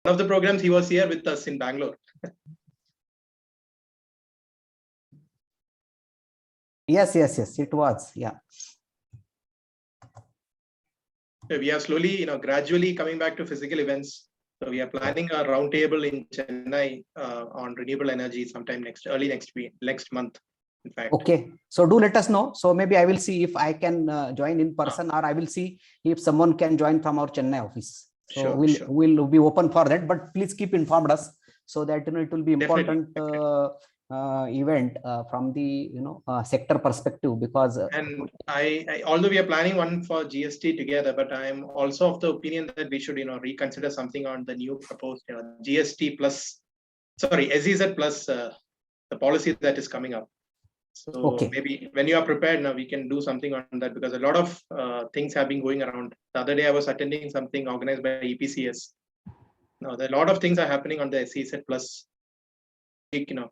of the programs he was here with us in Bangalore. Yes, it was. Yeah. We are slowly, gradually coming back to physical events. So we are planning a roundtable in Chennai on renewable energy sometime early next month. In fact. Okay, so do let us know. So maybe I will see if I can join in person, or I will see if someone can join from our Chennai office. So sure, we'll be open for that. But please keep informed us so that it will be important event from the sector perspective, because and I although we are planning one for GST together, but I am also of the opinion that we should reconsider something on the new proposed GST plus SEZ plus the policy that is coming up. So maybe when you are prepared now, we can do something on that, because a lot of things have been going around. The other day I was attending something organized by EPCS. Now a lot of things are happening on the SEZ plus.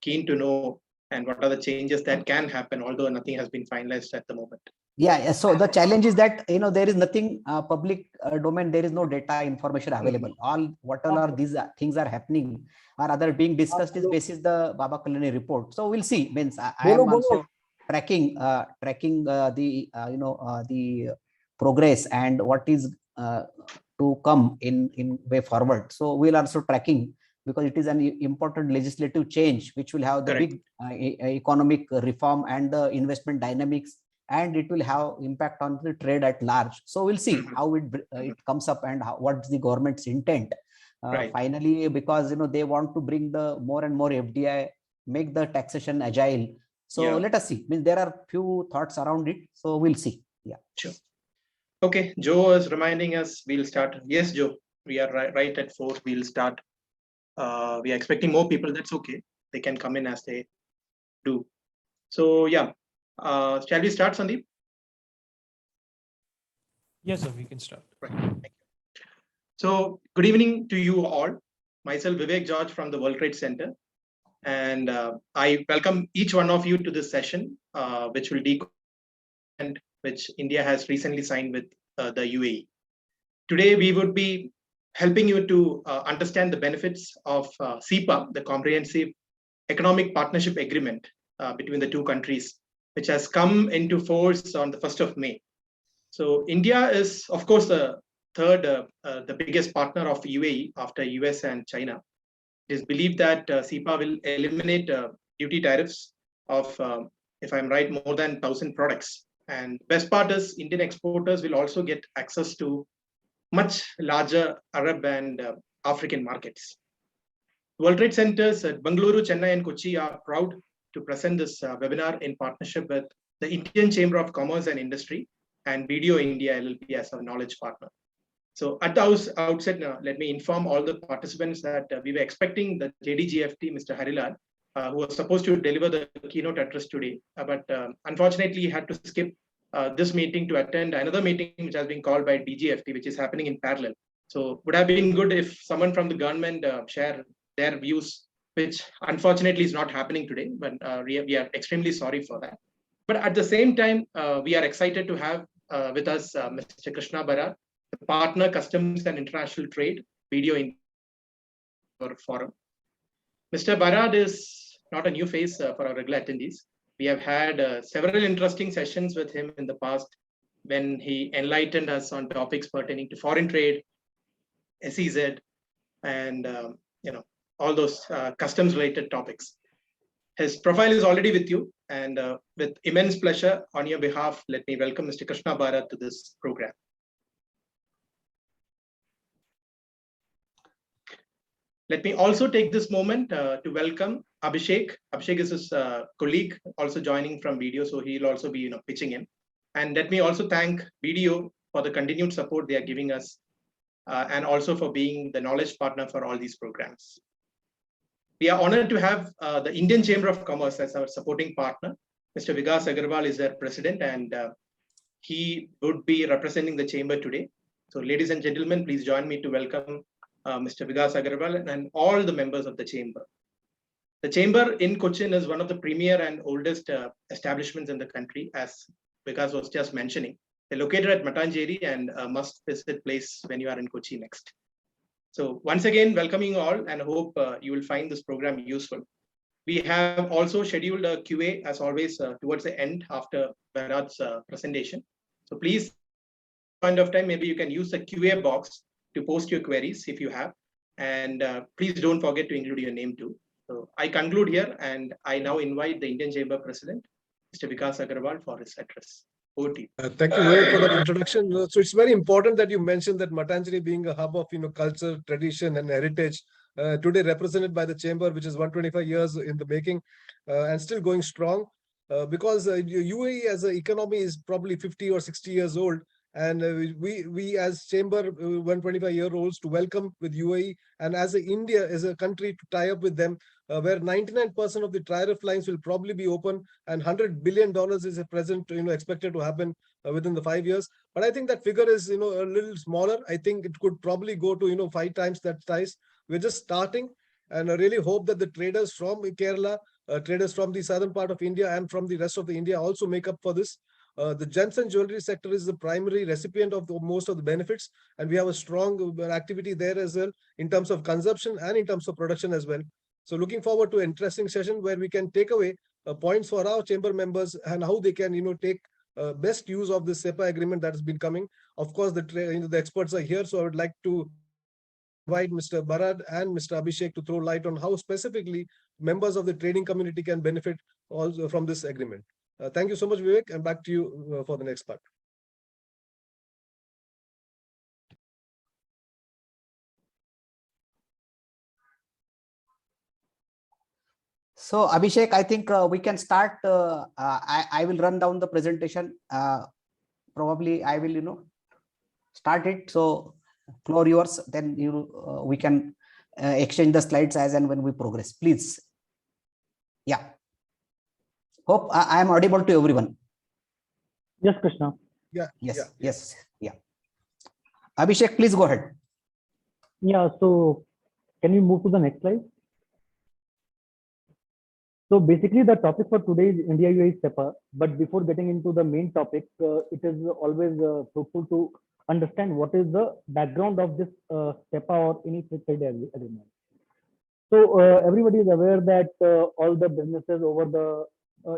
Keen to know and what are the changes that can happen, although nothing has been finalized at the moment. Yeah. So the challenge is that there is nothing public domain. There is no data information available. All whatever these things are happening or other being discussed is basis the Baba Kalyani report. So we'll see. Means I am also tracking the progress and what is to come in way forward. So we'll also tracking, because it is an important legislative change which will have the big economic reform and the investment dynamics, and it will have impact on the trade at large. So we'll see how it comes up and what's the government's intent finally, because they want to bring the more and more FDI, make the taxation agile. So let us see. Means there are few thoughts around it. So we'll see. Yeah. Sure. Okay. Joe is reminding us we'll start. Yes, Joe. We are right at 4. We'll start. We are expecting more people. That's okay. They can come in as they do. So yeah. Shall we start, Sandeep? Yes, sir, we can start. Right. Thank you. So good evening to you all. Myself, Vivek George from the World Trade Center. And I welcome each one of you to this session, which will decode, which India has recently signed with the UAE. Today, we would be helping you to understand the benefits of CEPA, the Comprehensive Economic Partnership Agreement between the two countries, which has come into force on the 1st of May. So India is, of course, the third, the biggest partner of UAE after US and China. It is believed that CEPA will eliminate duty tariffs of, if I'm right, more than 1,000 products. And best part is Indian exporters will also get access to much larger Arab and African markets. World Trade Centers at Bengaluru, Chennai, and Kochi are proud to present this webinar in partnership with the Indian Chamber of Commerce and Industry and Video India LLP as our knowledge partner. So at the outset, let me inform all the participants that we were expecting the JDGFT, Mr. Harilal, who was supposed to deliver the keynote address today, but unfortunately he had to skip this meeting to attend another meeting which has been called by DGFT, which is happening in parallel. So would have been good if someone from the government share their views, which unfortunately is not happening today, but we are extremely sorry for that. But at the same time, we are excited to have with us Mr. Krishna Barad, the Partner Customs and International Trade Video in our forum. Mr. Barad is not a new face for our regular attendees. We have had several interesting sessions with him in the past when he enlightened us on topics pertaining to foreign trade, SEZ, and all those customs related topics. His profile is already with you, and with immense pleasure on your behalf, let me welcome Mr. Krishna Barad to this program. Let me also take this moment to welcome Abhishek. Abhishek is his colleague, also joining from video, so he'll also be pitching in. And let me also thank video for the continued support they are giving us, and also for being the knowledge partner for all these programs. We are honored to have the Indian Chamber of Commerce as our supporting partner. Mr. Vikas Agarwal is their president, and he would be representing the chamber today. So ladies and gentlemen, please join me to welcome Mr. Vikas Agarwal and all the members of the chamber. The chamber in Cochin is one of the premier and oldest establishments in the country, as Vikas was just mentioning. They're located at Matanjeri and a must-visit place when you are in Kochi next. So once again, welcoming you all and hope you will find this program useful. We have also scheduled a QA as always towards the end after Barad's presentation. So please, point of time, maybe you can use the QA box to post your queries if you have. And please don't forget to include your name too. So I conclude here and I now invite the Indian Chamber President, Mr. Vikas Agarwal, for his address. Over to you. Thank you, Vivek, for that introduction. So it's very important that you mentioned that Matanjari being a hub of culture, tradition, and heritage, today represented by the chamber, which is 125 years in the making, and still going strong. Because UAE as an economy is probably 50 or 60 years old, and we as chamber 125-year-olds to welcome with UAE, and as India as a country to tie up with them, where 99% of the tariff lines will probably be open, and $100 billion is a present expected to happen within the 5 years. But I think that figure is a little smaller. I think it could probably go to 5 times that size. We're just starting, and I really hope that the traders from Kerala, traders from the southern part of India and from the rest of the India also make up for this. The gems and jewelry sector is the primary recipient of most of the benefits, and we have a strong activity there as well in terms of consumption and in terms of production as well. So looking forward to an interesting session where we can take away points for our chamber members and how they can take best use of this CEPA agreement that has been coming. Of course, the experts are here, so I would like to invite Mr. Barad and Mr. Abhishek to throw light on how specifically members of the trading community can benefit also from this agreement. Thank you so much, Vivek, and back to you for the next part. So Abhishek, I think we can start. I will run down the presentation. Probably I will, start it. So floor yours. Then we can exchange the slides as and when we progress. Please. Yeah. Hope I am audible to everyone. Yes, Krishna. Yeah. Yes. Abhishek, please go ahead. Yeah. So can we move to the next slide? So basically the topic for today is India-UAE CEPA, but before getting into the main topic, it is always fruitful to understand what is the background of this CEPA or any free trade agreement. So everybody is aware that all the businesses over the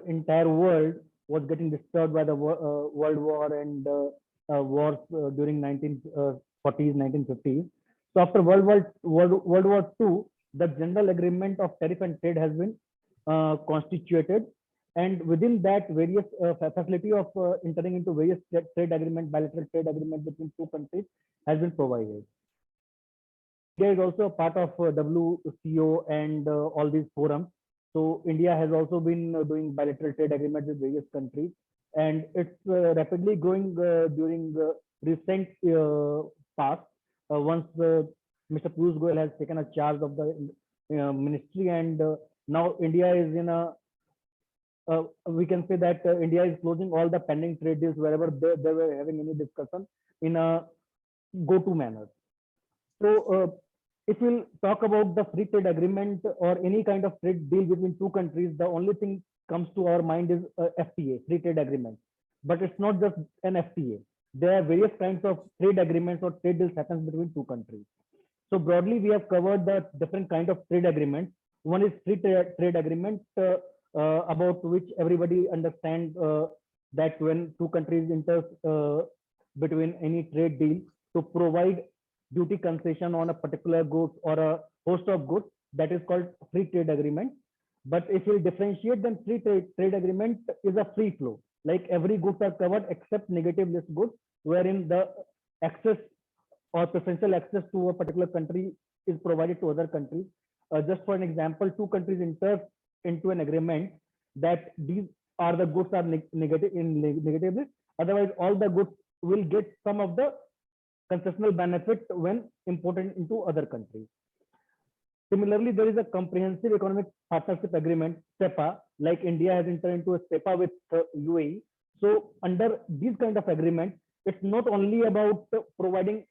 entire world was getting disturbed by the World War and wars during 1940s, 1950s. So after World War II, the general agreement of tariff and trade has been constituted, and within that various facility of entering into various trade agreement, bilateral trade agreement between two countries has been provided. India is also a part of WCO and all these forums. So India has also been doing bilateral trade agreements with various countries, and it's rapidly growing during the recent past. Once Mr. Piyush Goyal has taken a charge of the ministry, and now India is in a, we can say that India is closing all the pending trade deals wherever they were having any discussion in a go-to manner. So if we'll talk about the free trade agreement or any kind of trade deal between two countries, the only thing comes to our mind is FTA, free trade agreement. But it's not just an FTA. There are various kinds of trade agreements or trade deals happens between two countries. So broadly, we have covered the different kind of trade agreements. One is free trade agreement, about which everybody understands that when two countries enter between any trade deal to provide duty concession on a particular goods or a host of goods, that is called free trade agreement. But if you differentiate, then free trade agreement is a free flow, like every goods are covered except negative list goods, wherein the access or preferential access to a particular country is provided to other countries. Just for an example, two countries enter into an agreement that these are the goods are negative list. Otherwise, all the goods will get some of the concessional benefit when imported into other countries. Similarly, there is a comprehensive economic partnership agreement, CEPA, like India has entered into a CEPA with UAE. So under these kind of agreement, it's not only about providing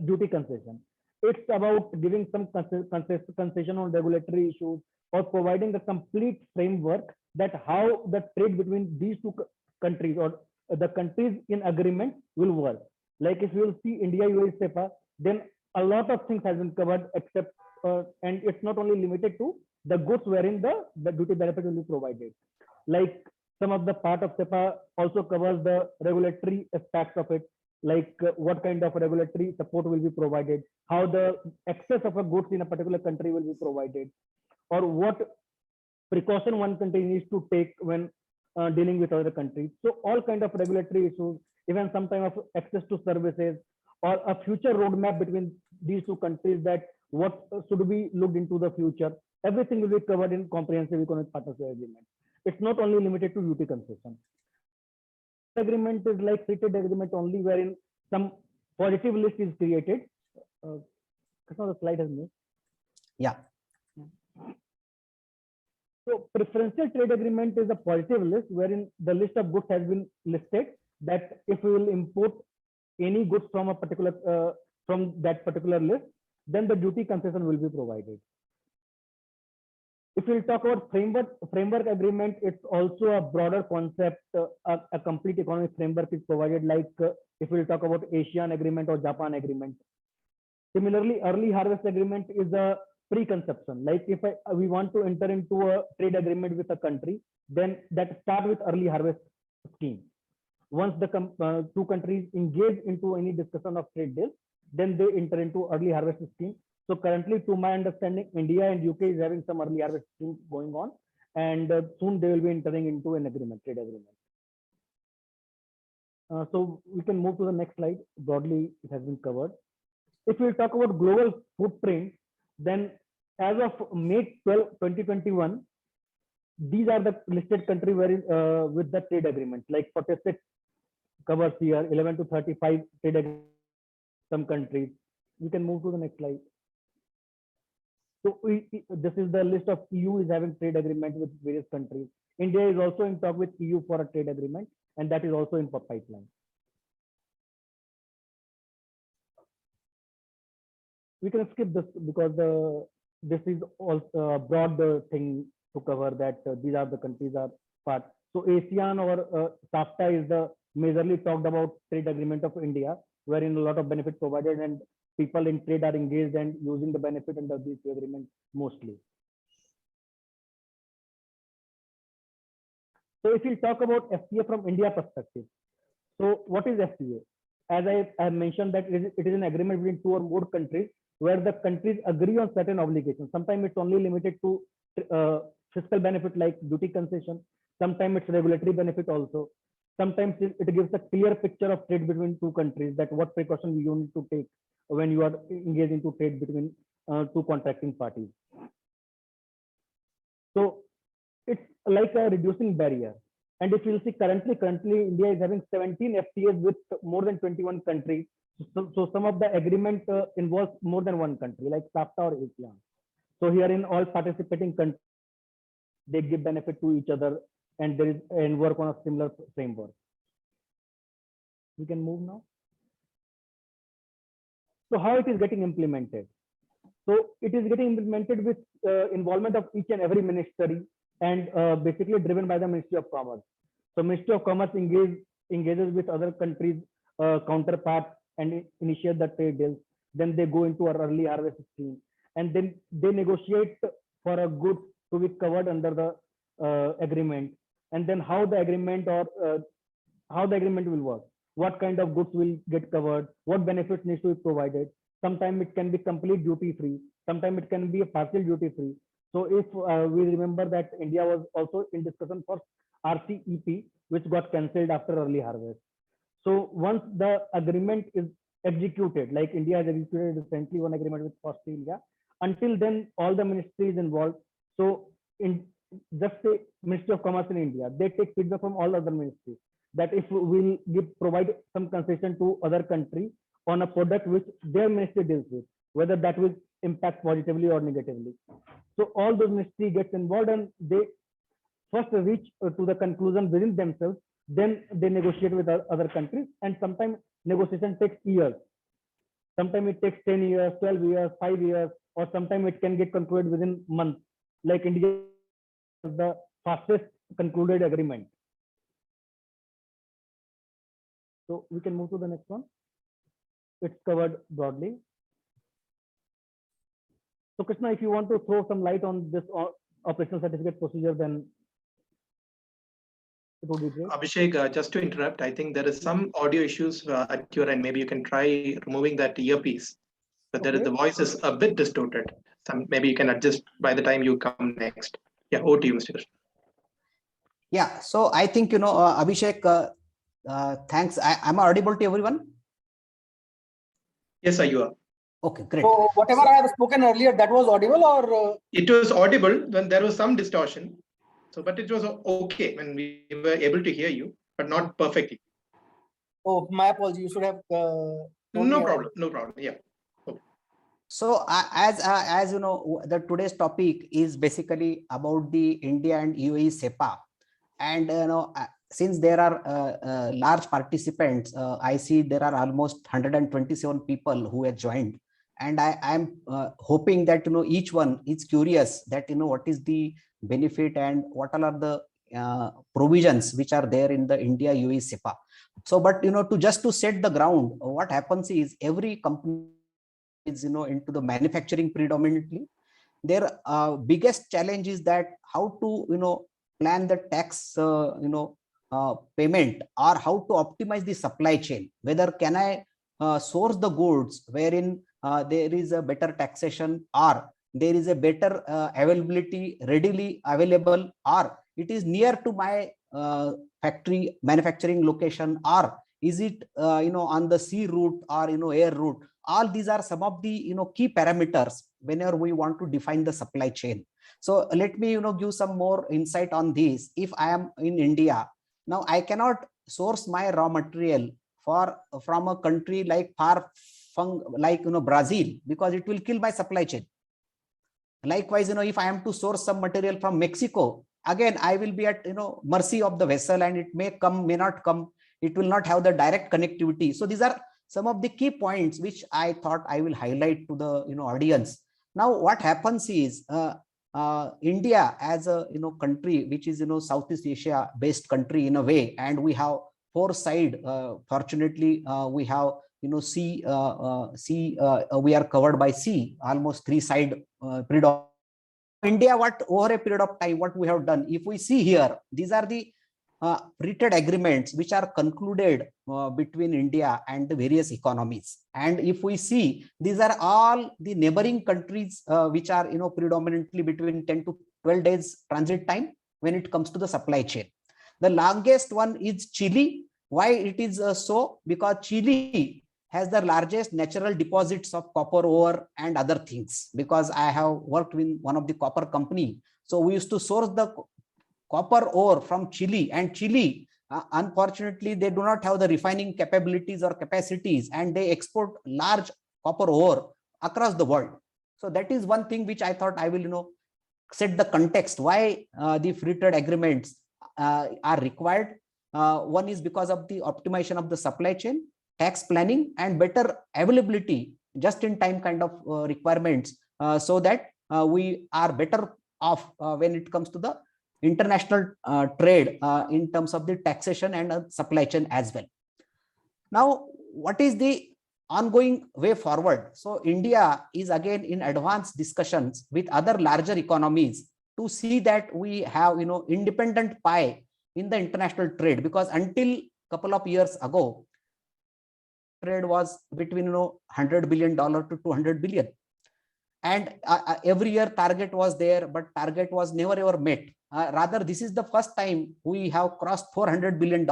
duty concession. It's about giving some concession on regulatory issues or providing a complete framework that how the trade between these two countries or the countries in agreement will work. Like if you will see India-UAE CEPA, then a lot of things has been covered except, and it's not only limited to the goods wherein the duty benefit will be provided. Like some of the part of CEPA also covers the regulatory aspects of it, like what kind of regulatory support will be provided, how the access of a goods in a particular country will be provided, or what precaution one country needs to take when dealing with other countries. So all kind of regulatory issues, even some kind of access to services, or a future roadmap between these two countries, that what should be looked into the future. Everything will be covered in comprehensive economic partnership agreement. It's not only limited to duty concession. Agreement is like free trade agreement only, wherein some positive list is created. The slide has made. Yeah. So preferential trade agreement is a positive list wherein the list of goods has been listed, that if we will import any goods from a particular from that particular list, then the duty concession will be provided. If we'll talk about framework agreement, it's also a broader concept. A complete economic framework is provided, like if we'll talk about ASEAN agreement or Japan agreement. Similarly, early harvest agreement is a preconception. Like if we want to enter into a trade agreement with a country, then that start with early harvest scheme. Once the two countries engage into any discussion of trade deals, then they enter into early harvest scheme. So currently, to my understanding, India and UK is having some early harvest scheme going on, and soon they will be entering into an agreement, trade agreement. So we can move to the next slide. Broadly, it has been covered. If we talk about global footprint, then as of May 12, 2021, these are the listed countries where with the trade agreement, like 46 covers here, 11 to 35 trade agreements, some countries. We can move to the next slide. So this is the list of EU is having trade agreement with various countries. India is also in talk with EU for a trade agreement, and that is also in pipeline. We can skip this because this is also a broad thing to cover, that these are the countries are part. So ASEAN or SAFTA is the majorly talked about trade agreement of India, wherein a lot of benefit provided and people in trade are engaged and using the benefit under these agreements mostly. So if we talk about FTA from India perspective, so what is FTA? As I mentioned, that it is an agreement between two or more countries where the countries agree on certain obligations. Sometimes it's only limited to fiscal benefit like duty concession. Sometimes it's regulatory benefit also. Sometimes it gives a clear picture of trade between two countries, that what precaution you need to take when you are engaged into trade between two contracting parties. So it's like a reducing barrier. And if you see currently India is having 17 FTAs with more than 21 countries. So some of the agreement involves more than one country, like SAFTA or ASEAN. So here in all participating countries, they give benefit to each other, and there is and work on a similar framework. We can move now. So how it is getting implemented? So it is getting implemented with involvement of each and every ministry, and basically driven by the Ministry of Commerce. So Ministry of Commerce engages with other countries' counterparts and initiate the trade deals. Then they go into our early harvest scheme, and then they negotiate for a good to be covered under the agreement. And then how the agreement will work, what kind of goods will get covered, what benefits needs to be provided. Sometimes it can be complete duty free, sometimes it can be a partial duty free. So if we remember that India was also in discussion for RCEP, which got cancelled after early harvest. So once the agreement is executed, like India has executed recently one agreement with Australia, until then all the ministries involved. So in just say Ministry of Commerce in India, they take feedback from all other ministries that if we'll provide some concession to other country on a product which their ministry deals with, whether that will impact positively or negatively. So all those ministries get involved, and they first reach to the conclusion within themselves, then they negotiate with other countries, and sometimes negotiation takes years. Sometimes it takes 10 years, 12 years, 5 years, or sometimes it can get concluded within months. Like India is the fastest concluded agreement. So we can move to the next one. It's covered broadly. So Krishna, if you want to throw some light on this operational certificate procedure, then it would be great. Abhishek, just to interrupt, I think there is some audio issues at your end. Maybe you can try removing that earpiece. But the voice is a bit distorted. Maybe you can adjust by the time you come next. Yeah, over to you, Mr. Krishna. Yeah, so I think, Abhishek, thanks. I'm audible to everyone? Yes, sir, you are. Okay, great. So whatever I have spoken earlier, that was audible or? It was audible when there was some distortion. So, but it was okay when we were able to hear you, but not perfectly. Oh, my apology. You should have. No problem. No problem. Yeah. Okay. So as you know, the today's topic is basically about the India and UAE CEPA, and since there are large participants, I see there are almost 127 people who have joined, and I'm hoping that each one is curious that what is the benefit and what all are the provisions which are there in the India-UAE CEPA. So, but to set the ground, what happens is every company is into the manufacturing predominantly. Their biggest challenge is that how to plan the tax payment, or how to optimize the supply chain. Whether can I source the goods wherein there is a better taxation, or there is a better availability readily available, or it is near to my factory manufacturing location, or is it on the sea route or air route. All these are some of the key parameters whenever we want to define the supply chain. So let me give some more insight on this. If I am in India, now I cannot source my raw material from a country like Brazil, because it will kill my supply chain. Likewise, if I am to source some material from Mexico, again I will be at mercy of the vessel, and it may come, may not come. It will not have the direct connectivity. So these are some of the key points which I thought I will highlight to the audience. Now what happens is India as a country which is Southeast Asia based country in a way, and we have four side. Fortunately, we have sea. We are covered by sea, almost three side predominant. India, what over a period of time, what we have done, if we see here, these are the free trade agreements which are concluded between India and the various economies. And if we see, these are all the neighboring countries which are predominantly between 10 to 12 days transit time when it comes to the supply chain. The longest one is Chile. Why it is so? Because Chile has the largest natural deposits of copper ore and other things, because I have worked with one of the copper company. So we used to source the copper ore from Chile, and Chile, unfortunately, they do not have the refining capabilities or capacities, and they export large copper ore across the world. So that is one thing which I thought I will set the context why the free trade agreements are required. One is because of the optimization of the supply chain, tax planning, and better availability, just in time kind of requirements, so that we are better off when it comes to the international trade in terms of the taxation and supply chain as well. Now, what is the ongoing way forward? So India is again in advanced discussions with other larger economies to see that we have independent pie in the international trade, because until couple of years ago, trade was between $100 billion to $200 billion, and every year target was there, but target was never ever met. Rather, this is the first time we have crossed $400 billion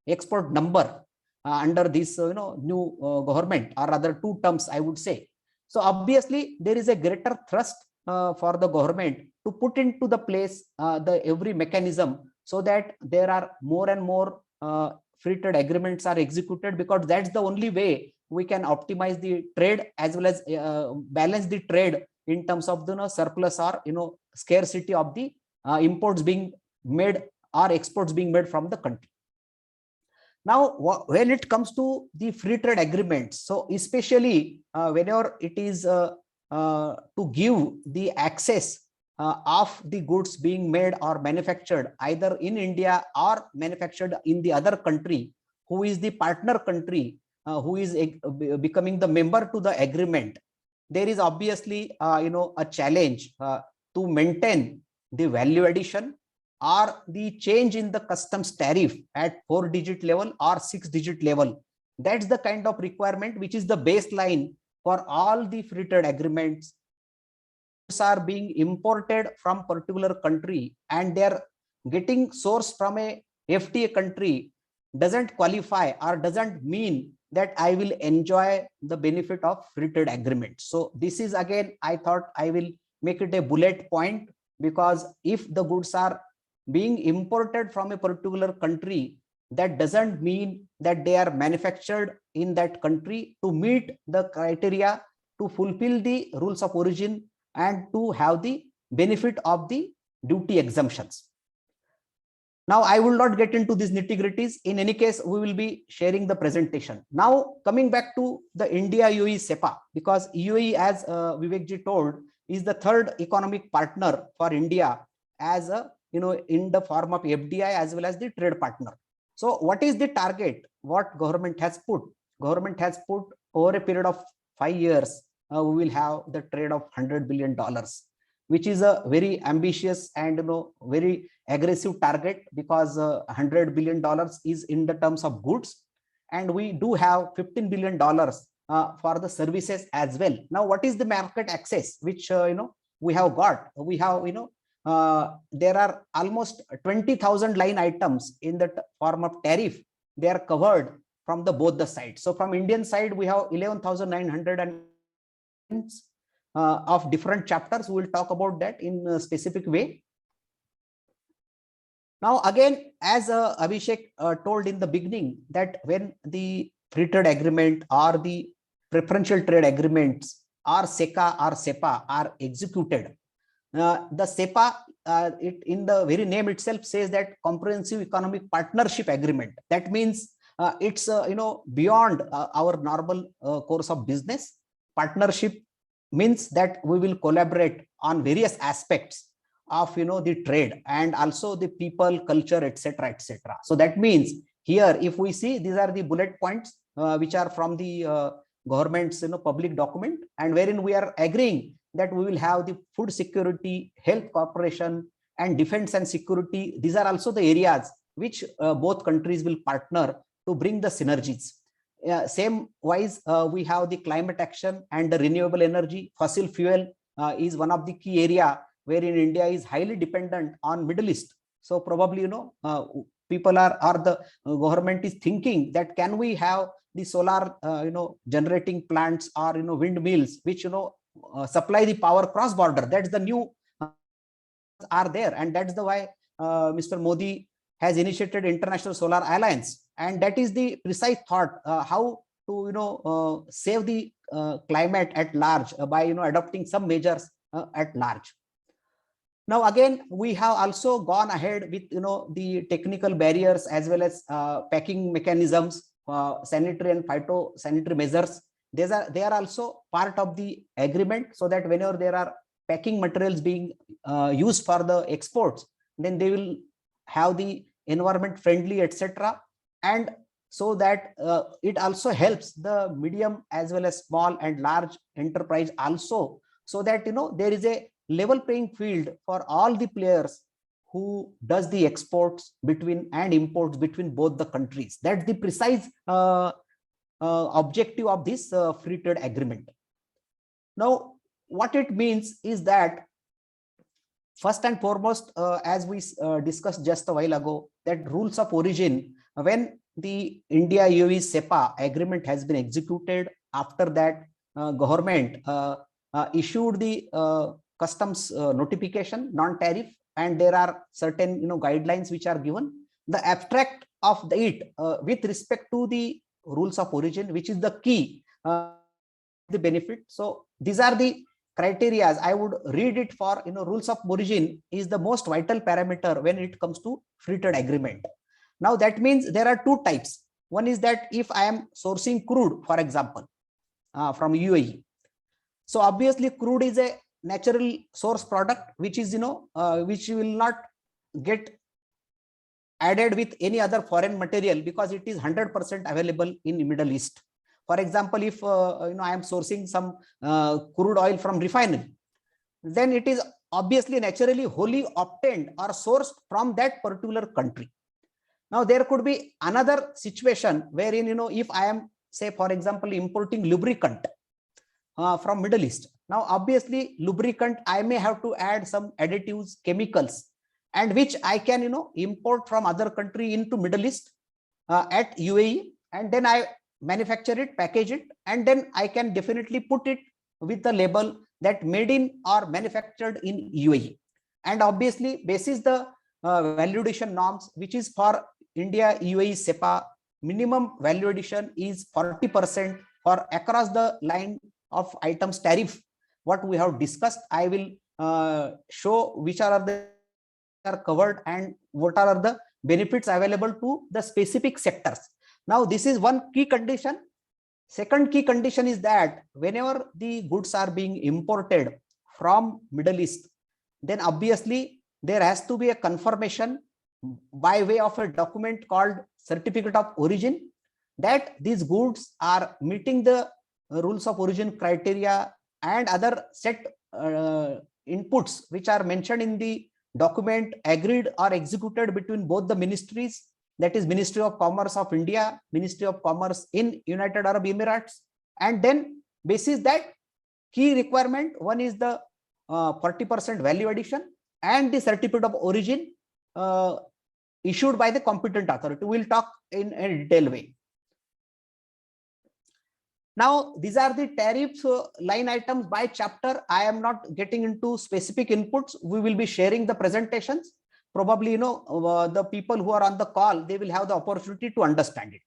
export number under this new government, or rather two terms I would say. So obviously there is a greater thrust for the government to put into the place the every mechanism, so that there are more and more free trade agreements are executed, because that's the only way we can optimize the trade as well as balance the trade in terms of the surplus or scarcity of the imports being made or exports being made from the country. Now, when it comes to the free trade agreements, so especially whenever it is to give the access of the goods being made or manufactured either in India or manufactured in the other country, who is the partner country, who is becoming the member to the agreement. there is obviously a challenge to maintain the value addition or the change in the customs tariff at 4-digit level or 6-digit level. That's the kind of requirement which is the baseline for all the free trade agreements are being imported from particular country and they're getting sourced from a FTA country doesn't qualify or doesn't mean that I will enjoy the benefit of free trade agreement. So this is again, I thought I will make it a bullet point, because if the goods are being imported from a particular country, that doesn't mean that they are manufactured in that country to meet the criteria to fulfill the rules of origin and to have the benefit of the duty exemptions. Now, I will not get into these nitty-gritties. In any case, we will be sharing the presentation. Now, coming back to the India-UAE CEPA, because UAE, as Vivekji told, is the third economic partner for India as a, in the form of FDI as well as the trade partner. So what is the target? What government has put? Government has put over a period of 5 years, we will have the trade of $100 billion, which is a very ambitious and very aggressive target, because $100 billion is in the terms of goods, and we do have $15 billion for the services as well. Now, what is the market access which we have got? We have there are almost 20,000 line items in the form of tariff. They are covered from the both the sides. So from Indian side, we have 11,900 of different chapters. We will talk about that in a specific way. Now, again, as Abhishek told in the beginning, that when the free trade agreement or the preferential trade agreements or SECA or CEPA are executed, the CEPA, it in the very name itself says that comprehensive economic partnership agreement. That means it's beyond our normal course of business. Partnership means that we will collaborate on various aspects of the trade and also the people, culture, etc., etc. So that means here, if we see, these are the bullet points which are from the government's public document, and wherein we are agreeing that we will have the food security, health cooperation, and defense and security. These are also the areas which both countries will partner to bring the synergies. Same wise, we have the climate action and the renewable energy. Fossil fuel is one of the key area wherein India is highly dependent on Middle East. So probably people are, or the government is thinking that can we have the solar generating plants or windmills which supply the power cross border. That's the new are there, and that's the why Mr. Modi has initiated International Solar Alliance, and that is the precise thought how to save the climate at large by adopting some measures at large. Now again, we have also gone ahead with the technical barriers as well as packing mechanisms, sanitary and phytosanitary measures. They are also part of the agreement, so that whenever there are packing materials being used for the exports, then they will have the environment friendly, etc. And so that it also helps the medium as well as small and large enterprise also, so that there is a level playing field for all the players who does the exports between and imports between both the countries. That's the precise objective of this free trade agreement. Now, what it means is that first and foremost, as we discussed just a while ago, that rules of origin, when the India-UAE CEPA agreement has been executed, after that government issued the customs notification, non-tariff, and there are certain guidelines which are given. The abstract of it with respect to the rules of origin, which is the key, the benefit. So these are the criteria. I would read it for rules of origin is the most vital parameter when it comes to free trade agreement. Now that means there are two types. One is that if I am sourcing crude, for example, from UAE, so obviously crude is a natural source product which is which will not get added with any other foreign material because it is 100% available in Middle East. For example, if I am sourcing some crude oil from refinery, then it is obviously naturally wholly obtained or sourced from that particular country. Now there could be another situation wherein, if I am, say for example, importing lubricant from Middle East. Now obviously lubricant, I may have to add some additives, chemicals, and which I can import from other country into Middle East at UAE, and then I manufacture it, package it, and then I can definitely put it with the label that made in or manufactured in UAE. And obviously basis the value addition norms, which is for India-UAE CEPA, minimum value addition is 40% for across the line of items tariff. What we have discussed, I will show which are the covered and what are the benefits available to the specific sectors. Now this is one key condition. Second key condition is that whenever the goods are being imported from Middle East, then obviously there has to be a confirmation by way of a document called certificate of origin that these goods are meeting the rules of origin criteria and other set inputs which are mentioned in the document agreed or executed between both the ministries, that is Ministry of Commerce of India, Ministry of Commerce in United Arab Emirates. And then basis that key requirement, one is the 40% value addition and the certificate of origin issued by the competent authority. We'll talk in a detailed way. Now, these are the tariff line items by chapter. I am not getting into specific inputs. We will be sharing the presentations. Probably, the people who are on the call, they will have the opportunity to understand it.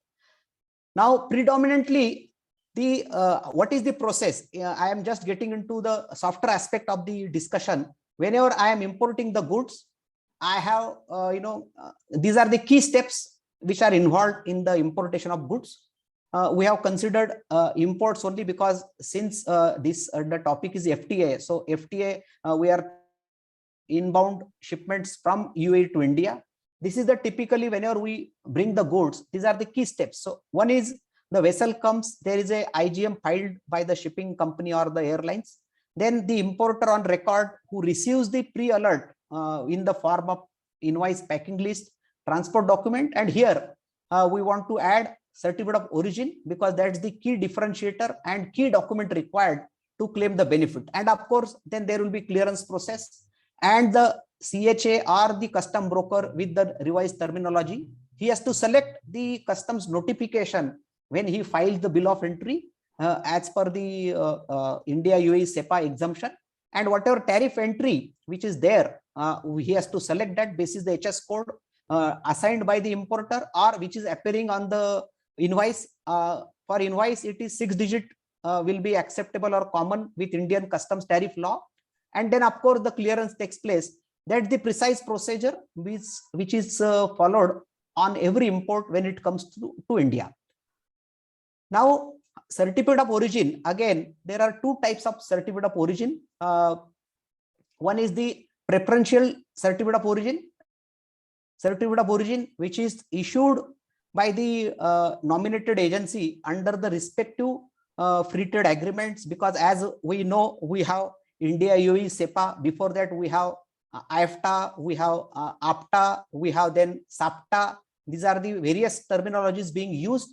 Now, predominantly, the what is the process? I am just getting into the softer aspect of the discussion. Whenever I am importing the goods, I have, these are the key steps which are involved in the importation of goods. We have considered imports only because since the topic is FTA, so FTA we are inbound shipments from UAE to India. This is the typically whenever we bring the goods, these are the key steps. So one is the vessel comes, there is a IGM filed by the shipping company or the airlines. Then the importer on record who receives the pre-alert in the form of invoice, packing list, transport document, and here we want to add certificate of origin because that's the key differentiator and key document required to claim the benefit. And of course, then there will be clearance process and the CHA or the custom broker with the revised terminology. He has to select the customs notification when he files the bill of entry as per the India-UAE CEPA exemption, and whatever tariff entry which is there, he has to select that basis the HS code assigned by the importer or which is appearing on the invoice. For invoice, it is 6-digit will be acceptable or common with Indian customs tariff law. And then of course the clearance takes place. That's the precise procedure which is followed on every import when it comes to India. Now, certificate of origin, again, there are two types of certificate of origin. One is the preferential certificate of origin, which is issued by the nominated agency under the respective free trade agreements, because as we know, we have India-UAE CEPA, before that we have IFTA, we have APTA, we have then SAPTA. These are the various terminologies being used.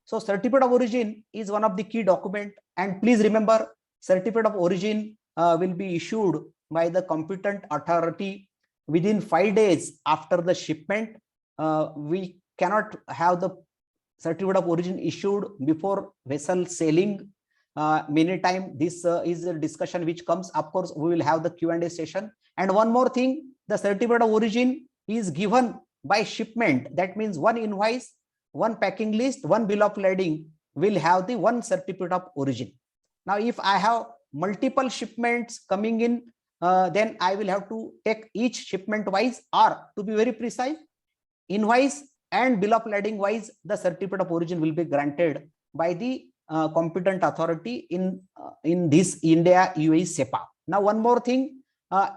So certificate of origin is one of the key document, and please remember, certificate of origin will be issued by the competent authority within 5 days after the shipment. We cannot have the certificate of origin issued before vessel sailing. Many times this is a discussion which comes. Of course, we will have the Q&A session. And one more thing, the certificate of origin is given by shipment. That means one invoice, one packing list, one bill of lading will have the one certificate of origin. Now, if I have multiple shipments coming in, then I will have to take each shipment wise, or to be very precise, invoice and bill of lading wise, the certificate of origin will be granted by the competent authority in this India-UAE CEPA. Now, one more thing,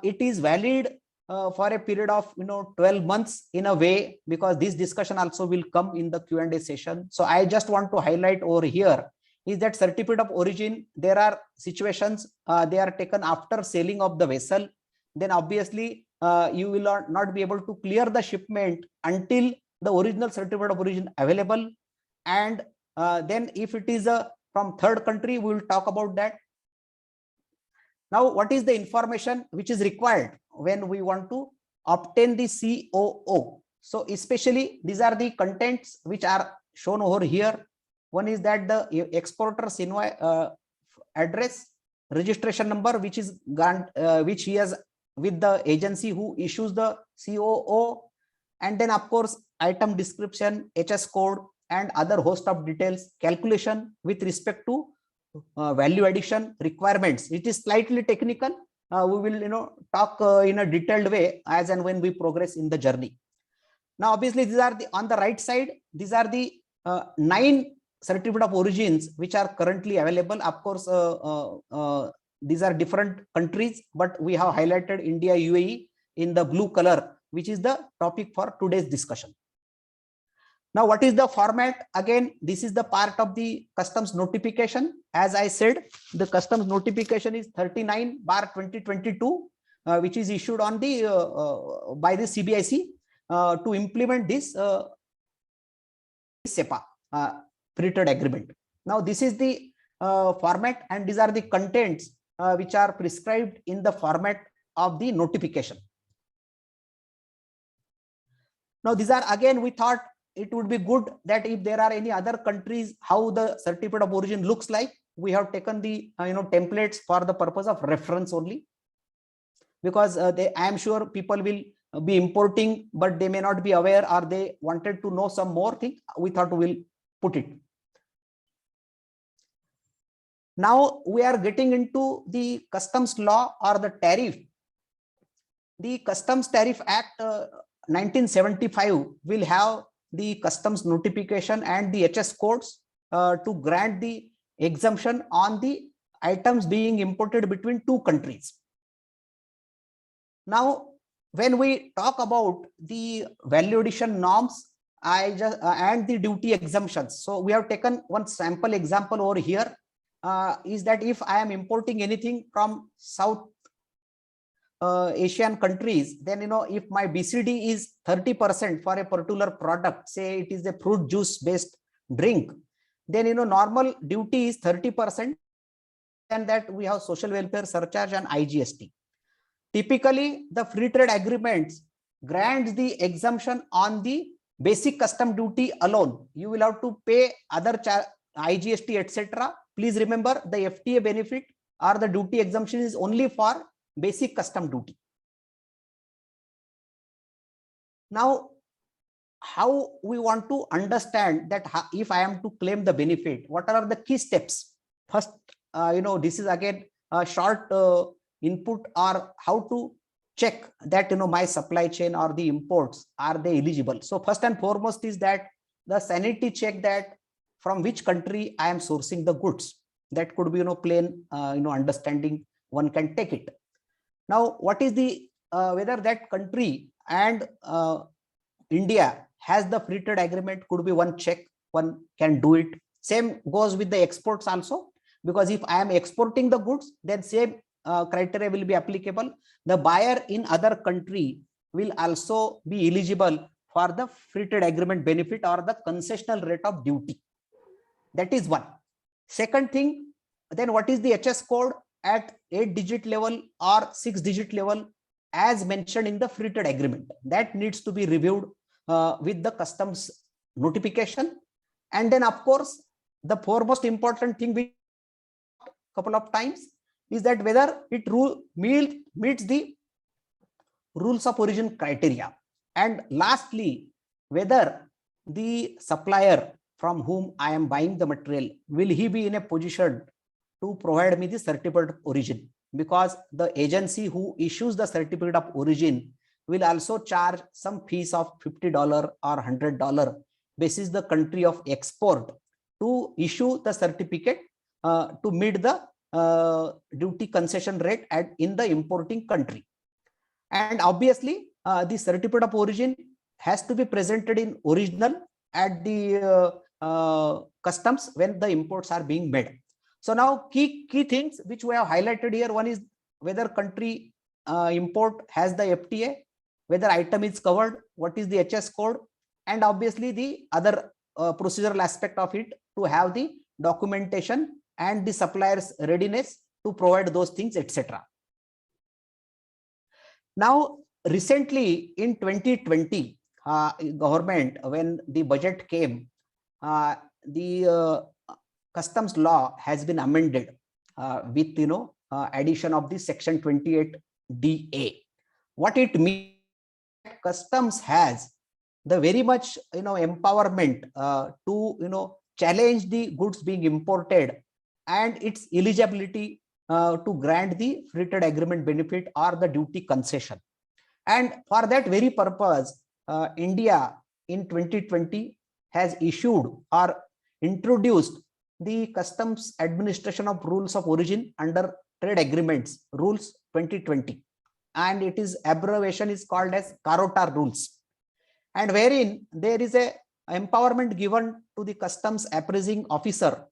it is valid for a period of 12 months in a way, because this discussion also will come in the Q&A session. So I just want to highlight over here, is that certificate of origin, there are situations they are taken after sailing of the vessel. Then obviously you will not be able to clear the shipment until the original certificate of origin available. And then if it is from third country, we will talk about that. Now, what is the information which is required when we want to obtain the COO? So especially these are the contents which are shown over here. One is that the exporter's invoice address, registration number, which is which he has with the agency who issues the COO, and then of course item description, HS code, and other host of details, calculation with respect to value addition requirements. It is slightly technical. We will talk in a detailed way as and when we progress in the journey. Now, obviously, these are the on the right side. These are the 9 certificate of origins which are currently available. Of course, these are different countries, but we have highlighted India, UAE in the blue color, which is the topic for today's discussion. Now, what is the format? Again, this is the part of the customs notification. As I said, the customs notification is 39/2022, which is issued on the by the CBIC to implement this CEPA free trade agreement. Now, this is the format, and these are the contents which are prescribed in the format of the notification. Now, these are, again, we thought it would be good that if there are any other countries, how the certificate of origin looks like. We have taken the templates for the purpose of reference only, because I am sure people will be importing, but they may not be aware, or they wanted to know some more thing. We thought we will put it. Now we are getting into the customs law or the tariff. The Customs Tariff Act 1975 will have the customs notification and the HS codes to grant the exemption on the items being imported between 2 countries. Now, when we talk about the value addition norms, and the duty exemptions, so we have taken one sample example over here. Is that if I am importing anything from South Asian countries, then if my BCD is 30% for a particular product, say it is a fruit juice based drink, then normal duty is 30%, and that we have social welfare surcharge and IGST. Typically, the free trade agreements grants the exemption on the basic custom duty alone. You will have to pay other IGST, etc. Please remember, the FTA benefit or the duty exemption is only for basic custom duty. Now, how we want to understand that if I am to claim the benefit, what are the key steps? First, this is again a short input, or how to check that my supply chain or the imports, are they eligible? So first and foremost is that the sanity check, that from which country I am sourcing the goods. That could be plain understanding, one can take it. Now, what is the whether that country and India has the free trade agreement, could be one check, one can do it. Same goes with the exports also, because if I am exporting the goods, then same criteria will be applicable. The buyer in other country will also be eligible for the free trade agreement benefit or the concessional rate of duty. That is one. Second thing, then what is the HS code at 8-digit level or 6-digit level, as mentioned in the free trade agreement? That needs to be reviewed with the customs notification. And then, of course, the foremost important thing we couple of times is that whether it meets the rules of origin criteria. And lastly, whether the supplier from whom I am buying the material, will he be in a position to provide me the certificate of origin? Because the agency who issues the certificate of origin will also charge some fees of $50 or $100 basis the country of export to issue the certificate to meet the duty concession rate in the importing country. And obviously, the certificate of origin has to be presented in original at the customs when the imports are being made. So now key things which we have highlighted here, one is whether country import has the FTA, whether item is covered, what is the HS code, and obviously the other procedural aspect of it to have the documentation and the supplier's readiness to provide those things, etc. Now, recently in 2020, government, when the budget came, the customs law has been amended with addition of the section 28DA. What it means, customs has the very much empowerment to challenge the goods being imported and its eligibility to grant the free trade agreement benefit or the duty concession. And for that very purpose, India in 2020 has issued or introduced the Customs Administration of Rules of Origin under Trade Agreements Rules 2020, and it is abbreviation is called as Carotar Rules, and wherein there is a empowerment given to the customs appraising officer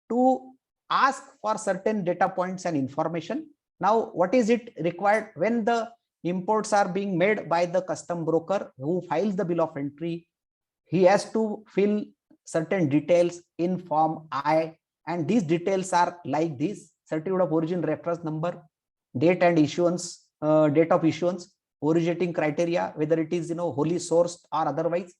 to ask for certain data points and information. Now, what is it required when the imports are being made by the custom broker who files the bill of entry? He has to fill certain details in form I, and these details are like this: certificate of origin reference number, date and issuance, date of issuance, originating criteria, whether it is wholly sourced or otherwise,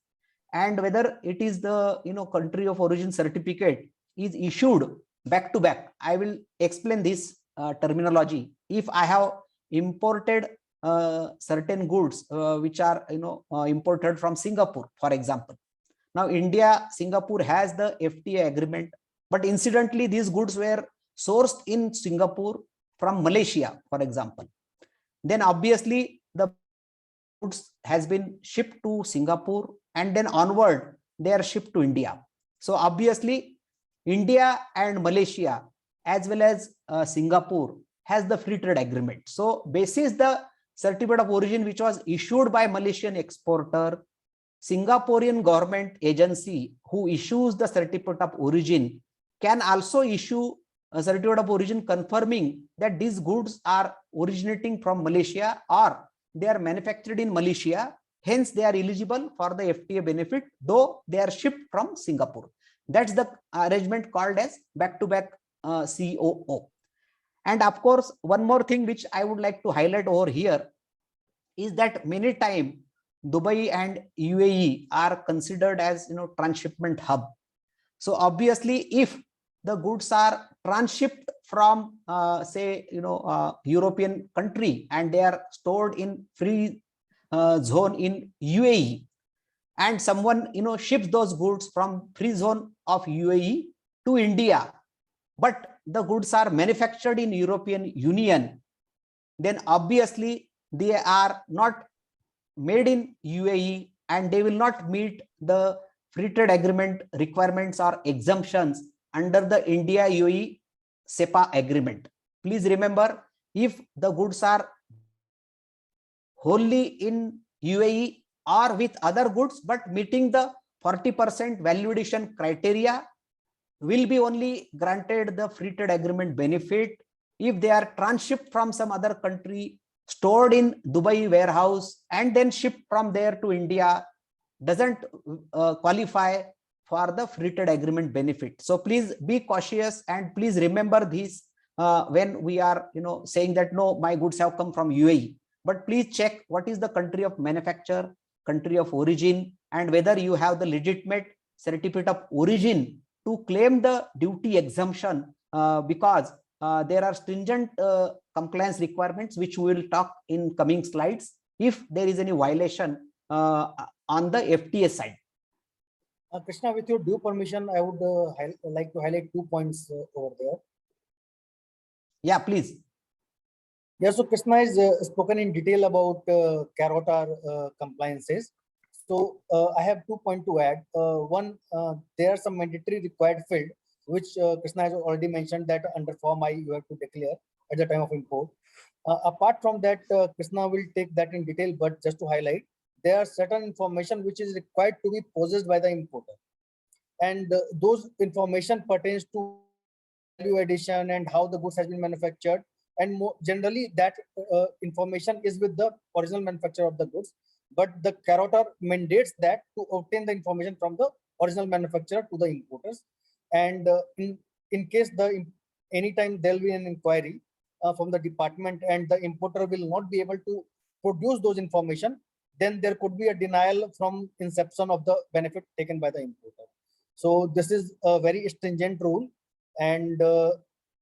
and whether it is the country of origin certificate is issued back to back. I will explain this terminology. If I have imported certain goods which are imported from Singapore, for example. Now Singapore has the FTA agreement, but incidentally these goods were sourced in Singapore from Malaysia, for example. Then obviously the goods has been shipped to Singapore, and then onward they are shipped to India. So obviously India and Malaysia as well as Singapore has the free trade agreement. So basis the certificate of origin which was issued by Malaysian exporter, Singaporean government agency who issues the certificate of origin can also issue a certificate of origin confirming that these goods are originating from Malaysia or they are manufactured in Malaysia, hence they are eligible for the FTA benefit though they are shipped from Singapore. That's the arrangement called as back-to-back COO. And of course, one more thing which I would like to highlight over here is that many times Dubai and UAE are considered as transshipment hub. So obviously, if the goods are transshipped from say European country and they are stored in free zone in UAE, and someone ships those goods from free zone of UAE to India, but the goods are manufactured in European Union, then obviously they are not made in UAE and they will not meet the free trade agreement requirements or exemptions under the India-UAE CEPA agreement. Please remember, if the goods are wholly in UAE or with other goods but meeting the 40% validation criteria, will be only granted the free trade agreement benefit. If they are transshipped from some other country, stored in Dubai warehouse and then shipped from there to India, doesn't qualify for the free trade agreement benefit. So please be cautious and please remember this when we are saying that no, my goods have come from UAE. But please check what is the country of manufacture, country of origin, and whether you have the legitimate certificate of origin to claim the duty exemption, because there are stringent compliance requirements which we will talk in coming slides if there is any violation on the FTA side. Krishna, with your due permission, I would like to highlight 2 points over there. Yeah, please. Yeah, so Krishna has spoken in detail about Carotar compliances. So I have 2 points to add. One, there are some mandatory required field, which Krishna has already mentioned that under Form I you have to declare at the time of import. Apart from that, Krishna will take that in detail, but just to highlight, there are certain information which is required to be possessed by the importer. and those information pertains to value addition and how the goods has been manufactured, and more generally that information is with the original manufacturer of the goods, but the carrotter mandates that to obtain the information from the original manufacturer to the importers. And in case anytime there will be an inquiry from the department and the importer will not be able to produce those information, then there could be a denial from inception of the benefit taken by the importer. So this is a very stringent rule. And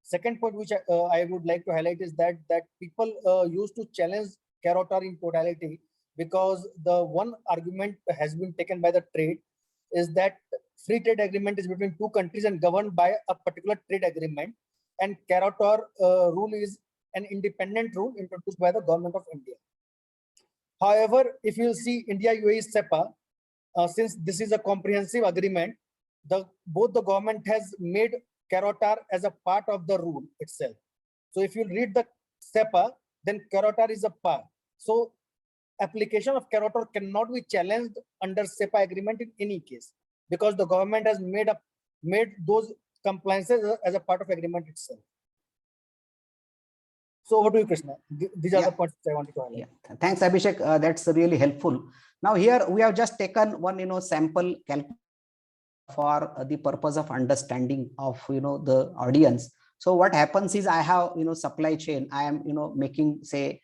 second point which I would like to highlight is that people used to challenge carrotter in totality, because the one argument has been taken by the trade is that free trade agreement is between two countries and governed by a particular trade agreement, and carrotter rule is an independent rule introduced by the government of India. However, if you see India-UAE CEPA, since this is a comprehensive agreement, both the government has made carrotter as a part of the rule itself. So if you read the CEPA, then carrotter is a part. So application of carrotter cannot be challenged under CEPA agreement in any case, because the government has made those compliances as a part of agreement itself. So over to you, Krishna. These are the points I wanted to highlight. Yeah. Thanks, Abhishek. That's really helpful. Now here we have just taken one sample calculation for the purpose of understanding of the audience. So what happens is I have supply chain. I am making say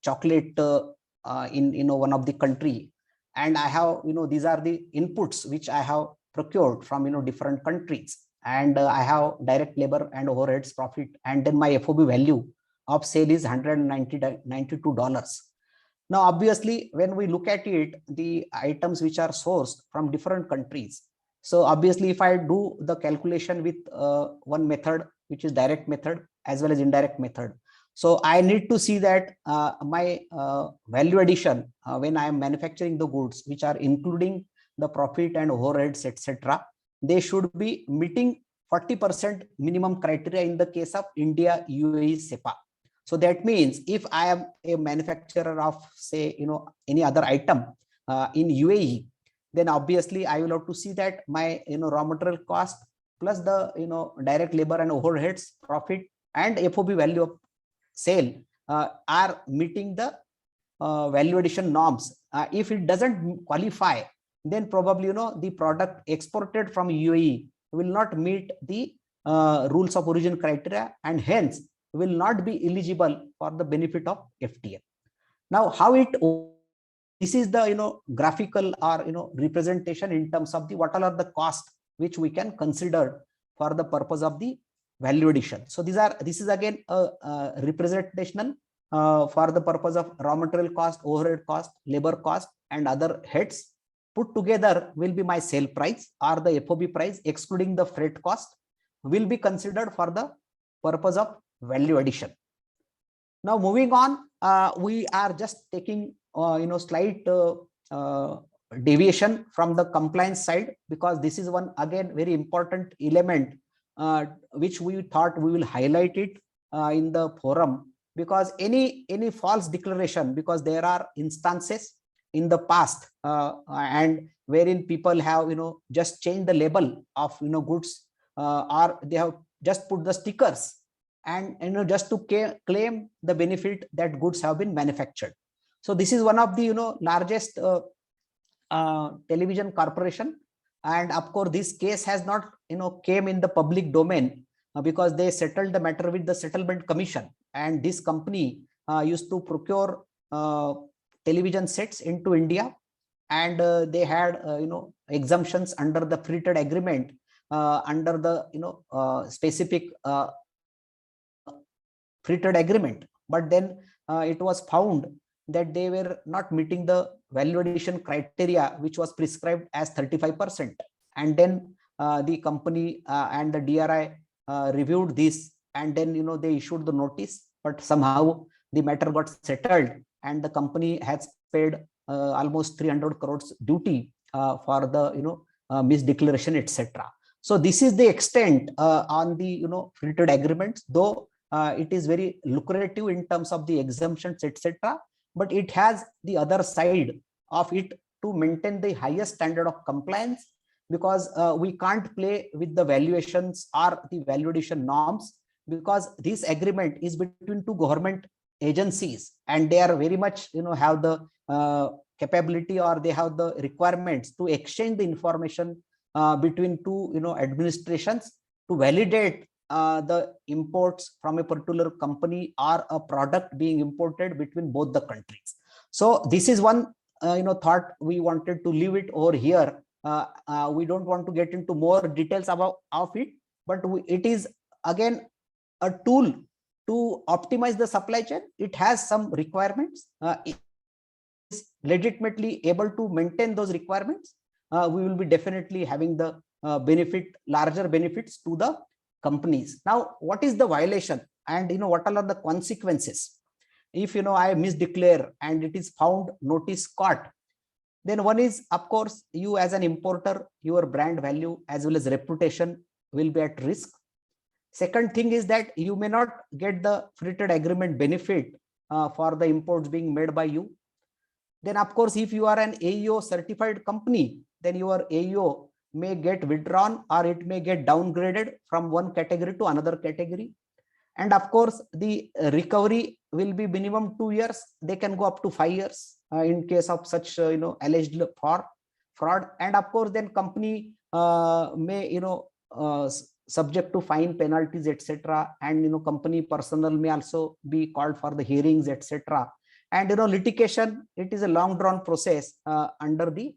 chocolate in one of the country, and I have these are the inputs which I have procured from different countries, and I have direct labor and overheads profit, and then my FOB value of sale is $192. Now obviously when we look at it, the items which are sourced from different countries, so obviously if I do the calculation with one method which is direct method as well as indirect method, so I need to see that my value addition when I am manufacturing the goods, which are including the profit and overheads, etc., they should be meeting 40% minimum criteria in the case of India-UAE CEPA. So that means if I am a manufacturer of say any other item in UAE, then obviously I will have to see that my raw material cost plus the direct labor and overheads profit and FOB value of sale are meeting the value addition norms. If it doesn't qualify, then probably the product exported from UAE will not meet the rules of origin criteria, and hence will not be eligible for the benefit of FTA. Now how this is the graphical or representation in terms of the what all are the costs which we can consider for the purpose of the value addition. So this is again a representational for the purpose of raw material cost, overhead cost, labor cost, and other heads put together will be my sale price, or the FOB price excluding the freight cost will be considered for the purpose of value addition. Now moving on, we are just taking slight deviation from the compliance side, because this is one again very important element which we thought we will highlight it in the forum, because any false declaration, because there are instances in the past and wherein people have just changed the label of goods, or they have just put the stickers and just to claim the benefit that goods have been manufactured. So this is one of the largest television corporation, and of course this case has not came in the public domain because they settled the matter with the settlement commission, and this company used to procure television sets into India, and they had exemptions under the free trade agreement under the specific free trade agreement, but then it was found that they were not meeting the value addition criteria which was prescribed as 35%, and then the company and the DRI reviewed this, and then they issued the notice, but somehow the matter got settled and the company has paid almost 300 crores duty for the misdeclaration, etc. So this is the extent on the free trade agreements, though it is very lucrative in terms of the exemptions, etc., but it has the other side of it to maintain the highest standard of compliance. because we can't play with the valuations or the valuation norms, because this agreement is between two government agencies, and they are very much have the capability, or they have the requirements to exchange the information between two administrations to validate the imports from a particular company or a product being imported between both the countries. So this is one thought we wanted to leave it over here. We don't want to get into more details about of it, but it is again a tool to optimize the supply chain. It has some requirements. It is legitimately able to maintain those requirements. We will be definitely having the larger benefits to the companies. Now, what is the violation, and what are the consequences if I misdeclare and it is found, notice, caught? Then one is, of course, you as an importer, your brand value as well as reputation will be at risk. Second thing is that you may not get the free trade agreement benefit for the imports being made by you. Then, of course, if you are an AEO certified company, then your AEO may get withdrawn, or it may get downgraded from one category to another category. And of course, the recovery will be minimum 2 years. They can go up to 5 years in case of such alleged fraud. And of course, then company may subject to fine, penalties, etc. And company personnel may also be called for the hearings, etc. And litigation, it is a long drawn process under the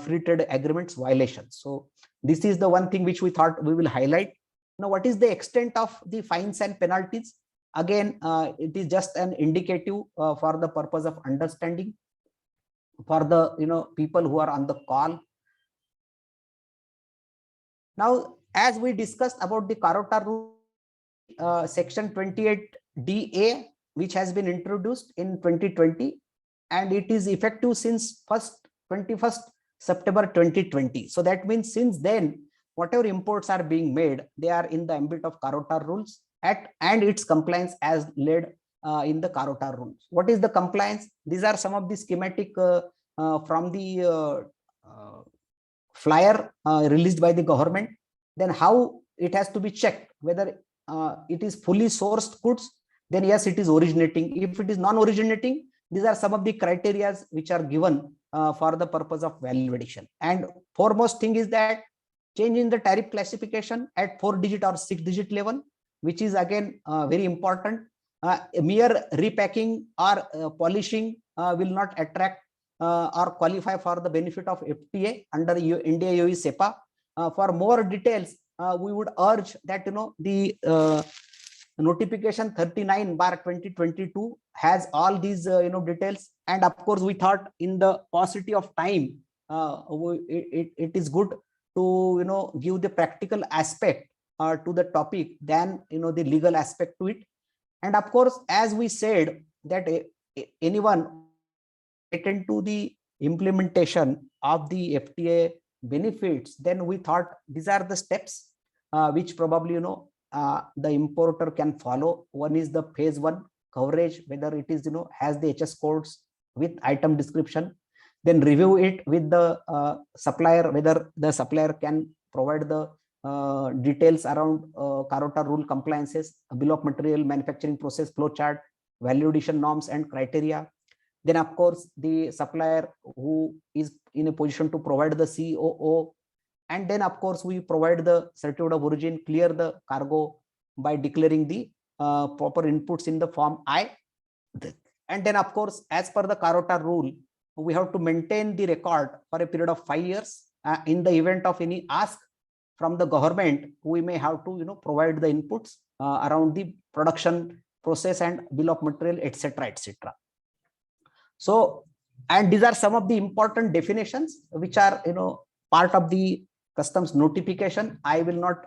free trade agreements violation. So this is the one thing which we thought we will highlight. Now, what is the extent of the fines and penalties? Again, it is just an indicative for the purpose of understanding for the people who are on the call. Now, as we discussed about the Carota rule, section 28DA, which has been introduced in 2020, and it is effective since 21st September 2020. So that means since then, whatever imports are being made, they are in the ambit of Carota rules and its compliance as laid in the Carota rules. What is the compliance? These are some of the schematic from the flyer released by the government. Then how it has to be checked, whether it is fully sourced goods, then yes, it is originating. If it is non-originating, these are some of the criteria which are given for the purpose of validation. And foremost thing is that change in the tariff classification at 4-digit or 6-digit level, which is again very important. Mere repacking or polishing will not attract or qualify for the benefit of FTA under India-UAE CEPA. For more details, we would urge that the notification 39/2022 has all these details. And of course, we thought in the paucity of time, it is good to give the practical aspect to the topic than the legal aspect to it. And of course, as we said that anyone attend to the implementation of the FTA benefits, then we thought these are the steps which probably the importer can follow. One is the phase 1 coverage, whether it is has the HS codes with item description. Then review it with the supplier, whether the supplier can provide the details around Carota rule compliances, bill of material, manufacturing process, flow chart, value addition norms and criteria. Then of course the supplier who is in a position to provide the COO, and then of course we provide the certificate of origin, clear the cargo by declaring the proper inputs in the form I. And then of course, as per the Carota rule, we have to maintain the record for a period of 5 years. In the event of any ask from the government, we may have to provide the inputs around the production process and bill of material, etc., etc. So, and these are some of the important definitions which are part of the customs notification. I will not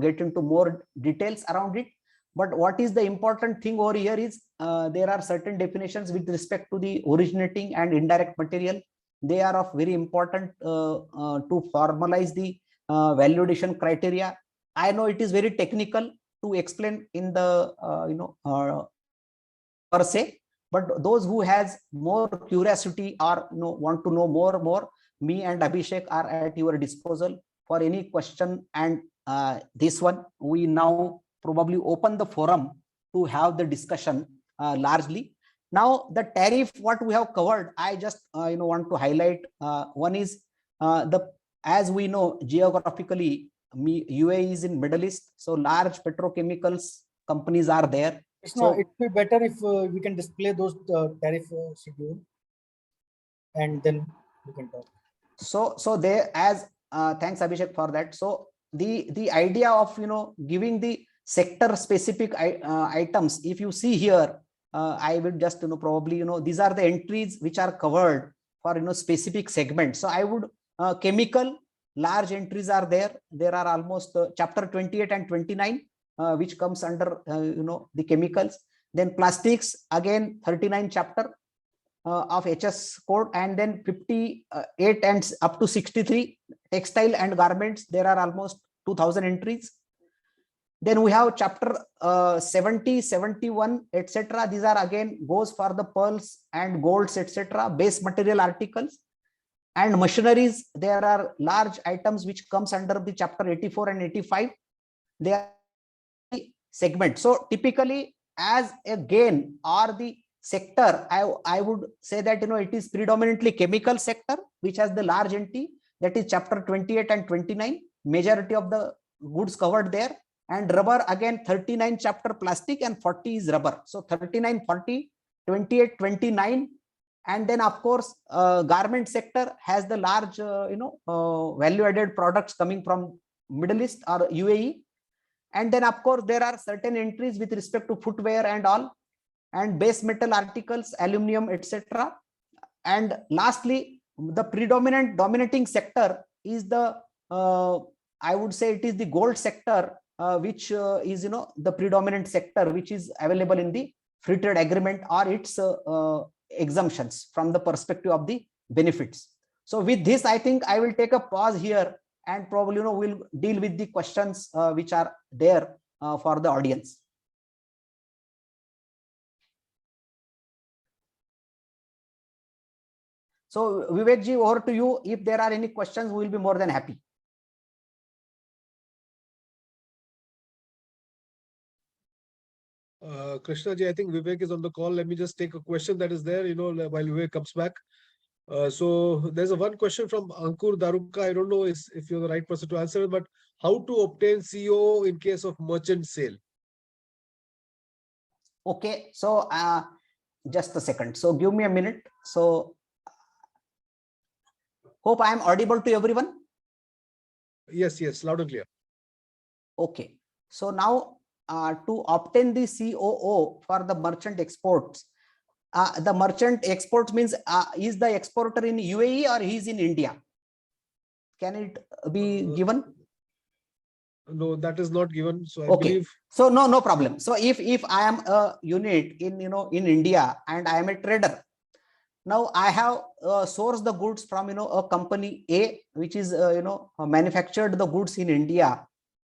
get into more details around it, but what is the important thing over here is there are certain definitions with respect to the originating and indirect material. They are of very important to formalize the value addition criteria. I know it is very technical to explain in the per se, but those who has more curiosity or want to know more, me and Abhishek are at your disposal for any question, and this one we now probably open the forum to have the discussion largely. Now the tariff, what we have covered, I just want to highlight. One is as we know geographically, UAE is in Middle East, so large petrochemicals companies are there. Krishna, So it would be better if we can display those tariff schedule, and then we can talk. So there, as thanks Abhishek for that. So the idea of giving the sector specific items, if you see here, I would just probably these are the entries which are covered for specific segments. So I would chemical large entries are there. There are almost chapter 28 and 29 which comes under the chemicals. Then plastics, again 39 chapter of HS code, and then 58 and up to 63 textile and garments, there are almost 2000 entries. Then we have chapter 70, 71, etc. These are again goes for the pearls and golds, etc. base material articles. And machineries, there are large items which comes under the chapter 84 and 85. They are segment. So typically, as again, or the sector, I would say that it is predominantly chemical sector which has the large entity, that is chapter 28 and 29. Majority of the goods covered there. And rubber, again 39 chapter plastic and 40 is rubber. So 39, 40, 28, 29. And then of course garment sector has the large value added products coming from Middle East or UAE. And then of course there are certain entries with respect to footwear and all, and base metal articles, aluminum, etc. And lastly, the dominating sector is the I would say it is the gold sector, which is the predominant sector which is available in the free trade agreement or its exemptions from the perspective of the benefits. So with this, I think I will take a pause here and probably we'll deal with the questions which are there for the audience. So Vivek ji, over to you. If there are any questions, we will be more than happy. Krishna ji, I think Vivek is on the call. Let me just take a question that is there, while Vivek comes back. So there's one question from Ankur Daruka. I don't know if you're the right person to answer it, but how to obtain COO in case of merchant sale? Okay, so just a second. So give me a minute. So hope I am audible to everyone. Yes, loud and clear. Okay, so now to obtain the COO for the merchant exports, the merchant exports means is the exporter in UAE or he is in India? Can it be given? No, that is not given. So I Okay. believe. So no problem. So if I am a unit in in India and I am a trader, now I have sourced the goods from a company A which is manufactured the goods in India,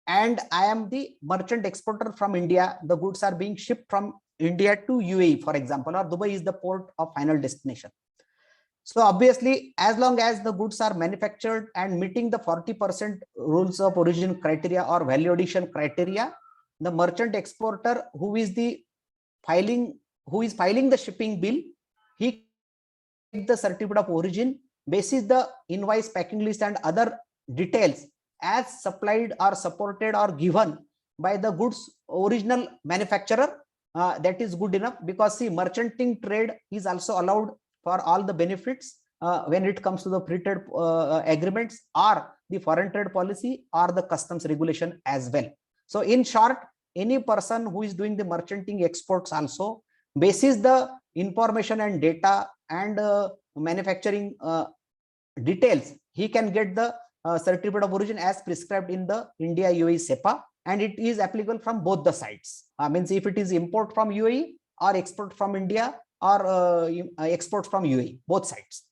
and I am the merchant exporter from India. The goods are being shipped from India to UAE, for example, or Dubai is the port of final destination. So obviously, as long as the goods are manufactured and meeting the 40% rules of origin criteria or value addition criteria, the merchant exporter who is filing the shipping bill, he gets the certificate of origin basis the invoice, packing list, and other details as supplied or supported or given by the goods original manufacturer. That is good enough, because see, merchanting trade is also allowed for all the benefits when it comes to the free trade agreements or the foreign trade policy or the customs regulation as well. So in short, any person who is doing the merchanting exports also, basis the information and data and manufacturing details, he can get the certificate of origin as prescribed in the India-UAE CEPA, and it is applicable from both the sides. Means if it is import from UAE or export from India or export from UAE, both sides.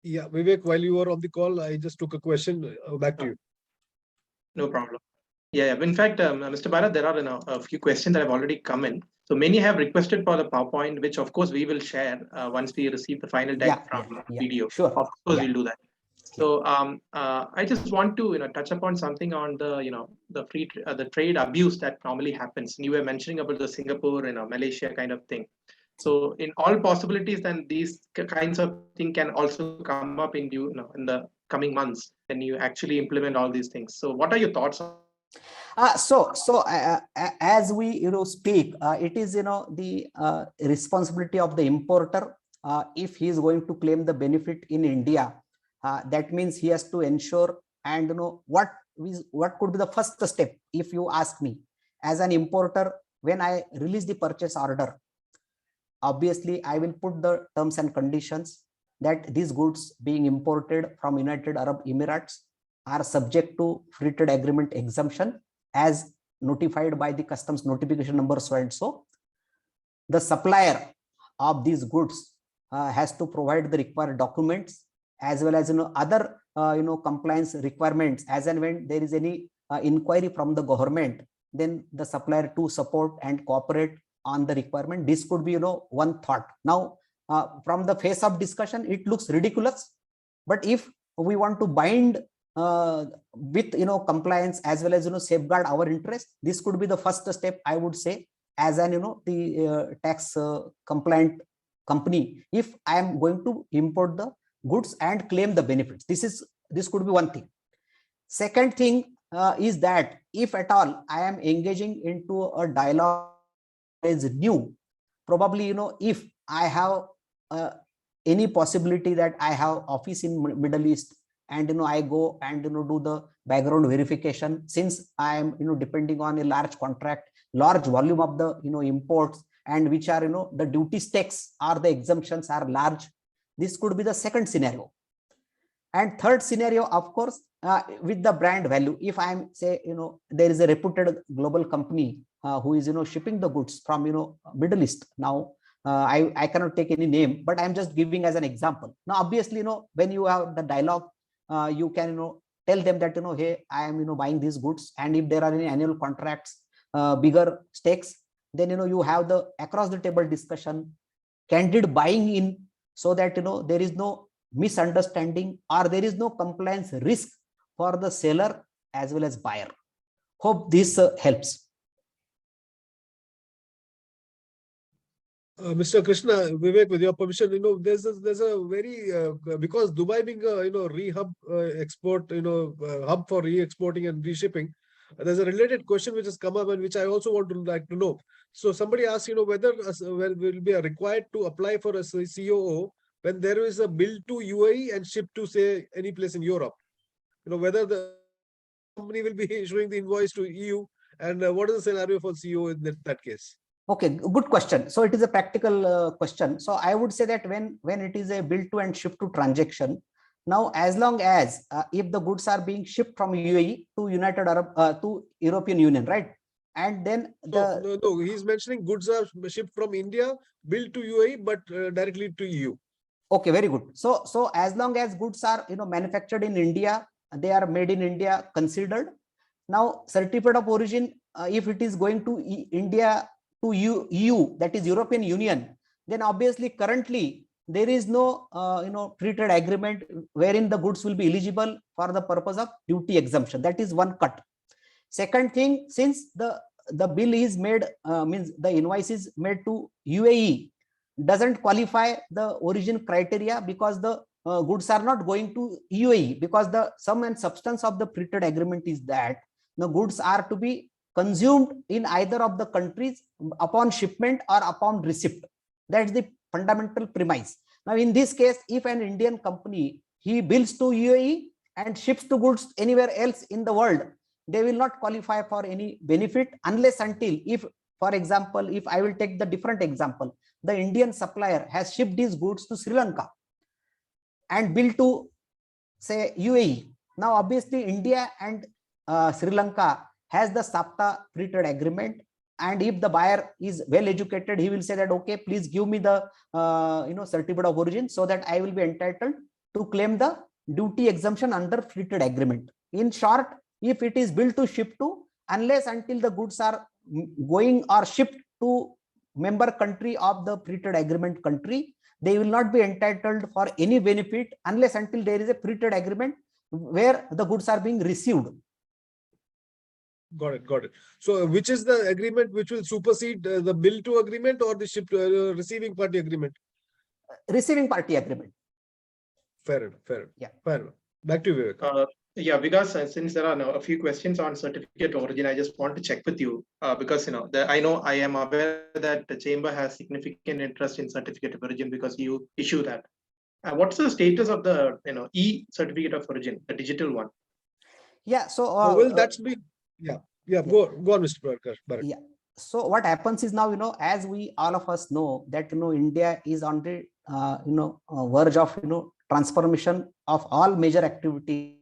Yeah, Vivek, while you were on the call, I just took a question. Back to you. No problem. Yeah. In fact, Mr. Barad, there are a few questions that have already come in. So many have requested for the PowerPoint, which of course we will share once we receive the final deck from video. Sure. Of course, we'll do that. So I just want to touch upon something on the the trade abuse that normally happens. And you were mentioning about the Singapore, Malaysia kind of thing. So in all possibilities, then these kinds of thing can also come up in in the coming months when you actually implement all these things. So what are your thoughts on? As we speak, it is the responsibility of the importer. If he is going to claim the benefit in India, that means he has to ensure, and what could be the first step. If you ask me, as an importer, when I release the purchase order, obviously I will put the terms and conditions that these goods being imported from United Arab Emirates are subject to free trade agreement exemption as notified by the customs notification number so and so. The supplier of these goods has to provide the required documents as well as other compliance requirements. As and when there is any inquiry from the government, then the supplier to support and cooperate on the requirement. This could be one thought. Now from the face of discussion, it looks ridiculous, but if we want to bind with compliance as well as safeguard our interest, this could be the first step, I would say, as an the tax compliant company. If I am going to import the goods and claim the benefits, this could be one thing. Second thing is that if at all I am engaging into a dialogue is new, probably if I have any possibility that I have office in Middle East, and I go and do the background verification, since I am depending on a large contract, large volume of the imports, and which are the duty stakes or the exemptions are large. This could be the second scenario. And third scenario, of course, with the brand value. If I am say there is a reputed global company who is shipping the goods from Middle East. Now I cannot take any name, but I'm just giving as an example. Now obviously when you have the dialogue, you can tell them that hey, I am buying these goods, and if there are any annual contracts, bigger stakes, then you have the across the table discussion, candid buying in, so that there is no misunderstanding or there is no compliance risk for the seller as well as buyer. Hope this helps. Mr. Krishna, Vivek, with your permission, there's a very because Dubai being a re-hub export, hub for re-exporting and re-shipping, there's a related question which has come up and which I also want to like to know. So somebody asked, whether will be required to apply for a COO when there is a bill to UAE and shipped to say any place in Europe. Whether the company will be issuing the invoice to EU, and what is the scenario for CO in that case? Okay, good question. So it is a practical question. So I would say that when it is a bill to and ship to transaction, now as long as if the goods are being shipped from UAE to United Arab to European Union, right? And then no, he's mentioning goods are shipped from India, billed to UAE, but directly to EU. Okay, very good. So as long as goods are manufactured in India, they are made in India considered. Now certificate of origin, if it is going to India to EU, that is European Union, then obviously currently there is no free trade agreement wherein the goods will be eligible for the purpose of duty exemption. That is one cut. Second thing, since the bill is made, means the invoice is made to UAE, doesn't qualify the origin criteria, because the goods are not going to UAE, because the sum and substance of the free trade agreement is that the goods are to be consumed in either of the countries upon shipment or upon receipt. That's the fundamental premise. Now in this case, if an Indian company, he bills to UAE and ships to goods anywhere else in the world, they will not qualify for any benefit unless until, if for example, if I will take the different example, the Indian supplier has shipped these goods to Sri Lanka and billed to say UAE. Now obviously India and Sri Lanka has the SAPTA free trade agreement, and if the buyer is well educated, he will say that okay, please give me the certificate of origin so that I will be entitled to claim the duty exemption under free trade agreement. In short, if it is billed to ship to, unless until the goods are going or shipped to member country of the free trade agreement country, they will not be entitled for any benefit unless until there is a free trade agreement where the goods are being received. Got it. Got it. So, which is the agreement which will supersede the bill to agreement or the receiving party agreement? Receiving party agreement. Fair enough. Fair enough. Yeah. Fair enough. Back to you, Vivek. Yeah, because since there are now a few questions on certificate of origin, I just want to check with you because I know I am aware that the chamber has significant interest in certificate of origin because you issue that. What's the status of the certificate of origin, the digital one? Yeah. So will that be? Yeah. Go on, Mr. Barad. Yeah. So what happens is now, as we all of us know that India is on the verge of transformation of all major activity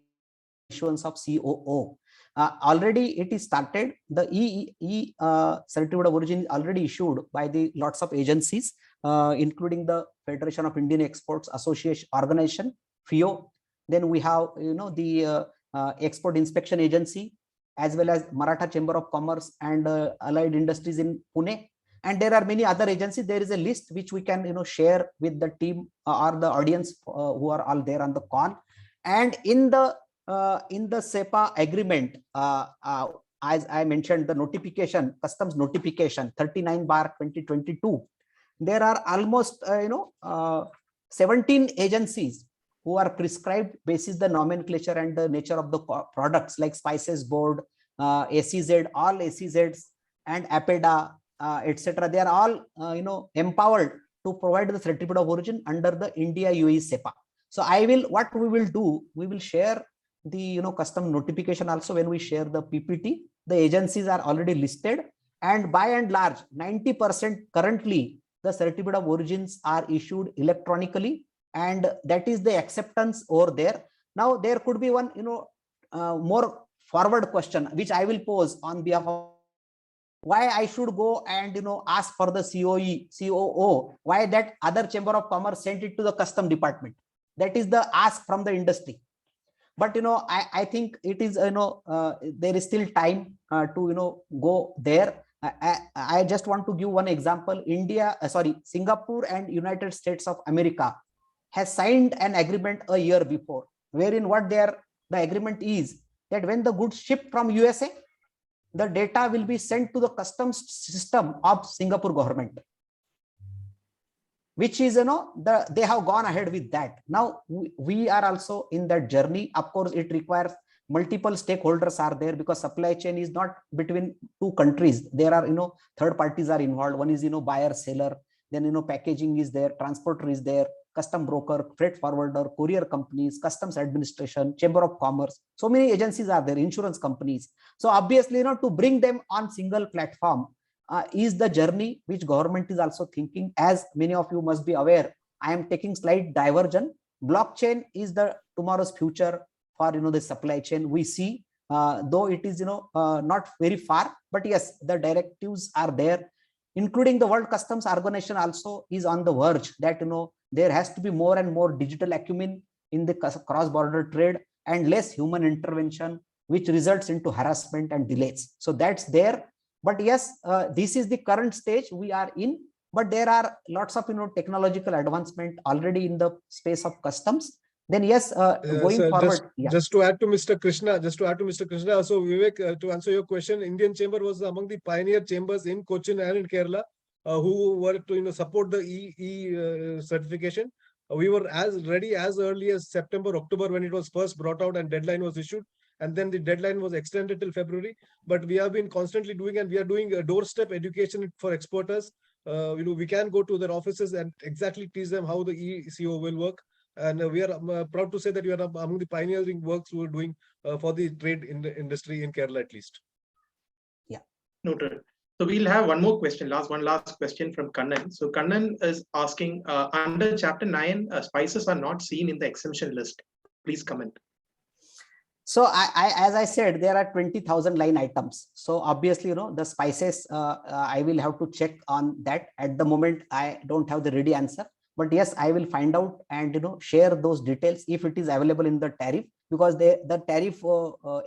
issuance of COO. Already it is started. The certificate of origin is already issued by the lots of agencies, including the Federation of Indian Exports Association Organization, FIO. Then we have the Export Inspection Agency, as well as Maratha Chamber of Commerce and Allied Industries in Pune. And there are many other agencies. There is a list which we can share with the team or the audience who are all there on the call. And in the CEPA agreement, as I mentioned, the notification, customs notification 39/2022, there are almost 17 agencies who are prescribed basis the nomenclature and the nature of the products, like Spices Board, ACZ, all ACZs, and APEDA, etc. They are all empowered to provide the certificate of origin under the India-UAE CEPA. So what we will do, we will share the custom notification also when we share the PPT. The agencies are already listed, and by and large 90% currently the certificate of origins are issued electronically, and that is the acceptance over there. Now there could be one more forward question which I will pose on behalf of why I should go and ask for the COO, why that other Chamber of Commerce sent it to the custom department. That is the ask from the industry. But I think it is there is still time to go there. I just want to give one example. Singapore and United States of America has signed an agreement a year before, wherein the agreement is that when the goods ship from USA, the data will be sent to the customs system of Singapore government, which is they have gone ahead with that. Now we are also in that journey. Of course, it requires multiple stakeholders are there, because supply chain is not between two countries. There are third parties are involved. One is buyer, seller, then packaging is there, transporter is there, custom broker, freight forwarder, courier companies, customs administration, Chamber of Commerce. So many agencies are there, insurance companies. So obviously to bring them on single platform is the journey which government is also thinking. As many of you must be aware, I am taking slight diversion. Blockchain is the tomorrow's future for the supply chain. We see, though it is not very far, but yes, the directives are there, including the World Customs Organization also is on the verge that there has to be more and more digital acumen in the cross-border trade and less human intervention, which results into harassment and delays. So that's there. But yes, this is the current stage we are in, but there are lots of technological advancement already in the space of customs. Then yes, going forward. Just to add to Mr. Krishna, so Vivek, to answer your question, Indian Chamber was among the pioneer chambers in Cochin and in Kerala who were to support the certification. We were ready as early as September, October when it was first brought out and deadline was issued. And then the deadline was extended till February. But we have been constantly doing, and we are doing a doorstep education for exporters. We can go to their offices and exactly teach them how the ECO will work. And we are proud to say that we are among the pioneering works we are doing for the trade in the industry in Kerala, at least. Yeah. Noted. So we'll have one more question, one last question from Kannan. So Kannan is asking, under Chapter 9, spices are not seen in the exemption list. Please comment. So as I said, there are 20,000 line items. So obviously, the spices, I will have to check on that. At the moment, I don't have the ready answer. But yes, I will find out and share those details if it is available in the tariff, because the tariff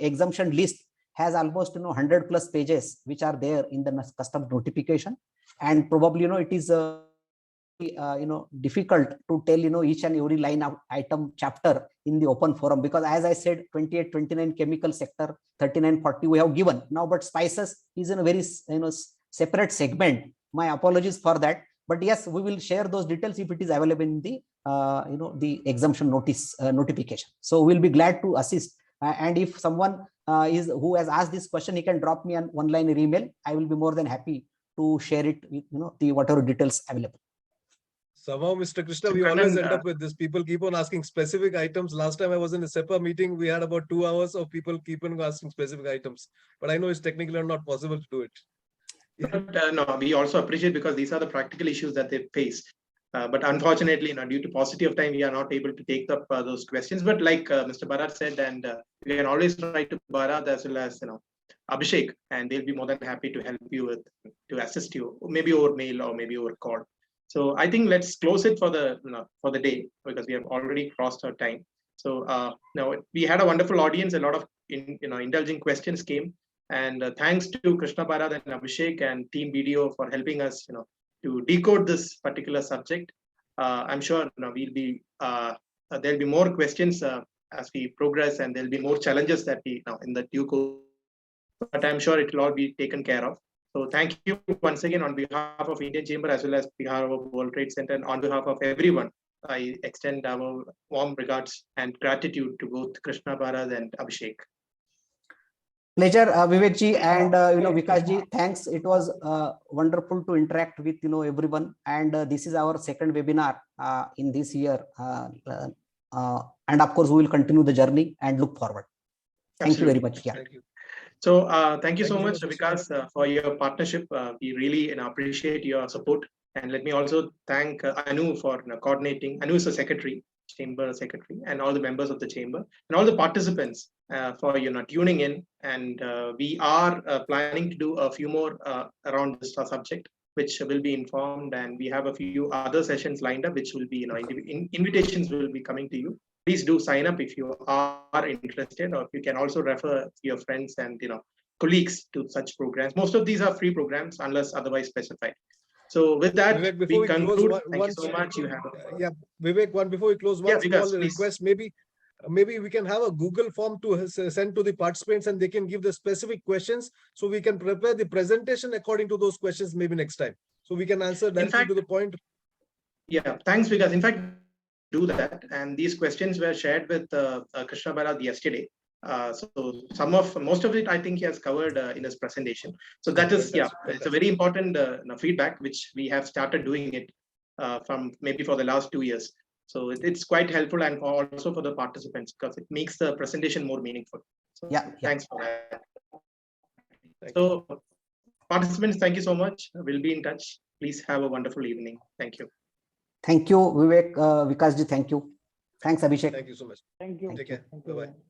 exemption list has almost 100+ pages which are there in the customs notification. and probably it is difficult to tell each and every line of item chapter in the open forum, because as I said, 28, 29 chemical sector, 39, 40 we have given now, but spices is in a very separate segment. My apologies for that, but yes, we will share those details if it is available in the the exemption notice notification. So we'll be glad to assist, and if someone who has asked this question, he can drop me an one-liner email. I will be more than happy to share it with the whatever details available. Somehow, Mr. Krishna, we always end up with this. People keep on asking specific items. Last time I was in a CEPA meeting, we had about 2 hours of people keep on asking specific items. But I know it's technically not possible to do it. But no, we also appreciate, because these are the practical issues that they face. But unfortunately, due to paucity of time, we are not able to take up those questions. But like Mr. Barad said, and we can always write to Barad as well as Abhishek, and they'll be more than happy to help you with, to assist you, maybe over mail or maybe over call. So I think let's close it for the day, because we have already crossed our time. So now we had a wonderful audience. A lot of indulgent questions came, and thanks to Krishna Barad and Abhishek and Team BDO for helping us to decode this particular subject. I'm sure we'll be there'll be more questions as we progress, and there'll be more challenges that we in the due course. But I'm sure it will all be taken care of. So thank you once again on behalf of Indian Chamber as well as behalf of World Trade Center, and on behalf of everyone, I extend our warm regards and gratitude to both Krishna Barad and Abhishek. Pleasure, Vivekji and Vikasji. Thanks. It was wonderful to interact with everyone, and this is our second webinar in this year, and of course we will continue the journey and look forward. Thank you very much. Yeah. Thank you. So thank you so much, Vikas, for your partnership. We really appreciate your support. And let me also thank Anu for coordinating. Anu is the secretary, chamber secretary, and all the members of the chamber, and all the participants for tuning in. And we are planning to do a few more around this subject, which will be informed. And we have a few other sessions lined up, which will be invitations will be coming to you. Please do sign up if you are interested, or you can also refer your friends and colleagues to such programs. Most of these are free programs unless otherwise specified. So with that, Vivek, we conclude. Thank you so much. You have Vivek, before we close, one Vikas, small request. Maybe we can have a Google form to send to the participants, and they can give the specific questions, so we can prepare the presentation according to those questions maybe next time. So we can answer directly to the point. Yeah, thanks, Vikas. In fact, do that, and these questions were shared with Krishna Barad yesterday. So most of it I think he has covered in his presentation. So that is it's a very important feedback, which we have started doing it from maybe for the last 2 years. So it's quite helpful, and also for the participants, because it makes the presentation more meaningful. So thanks for that. So participants, thank you so much. We'll be in touch. Please have a wonderful evening. Thank you. Thank you, Vivek, Vikasji. Thank you. Thanks, Abhishek. Thank you so much. Thank you. Take care. Bye-bye.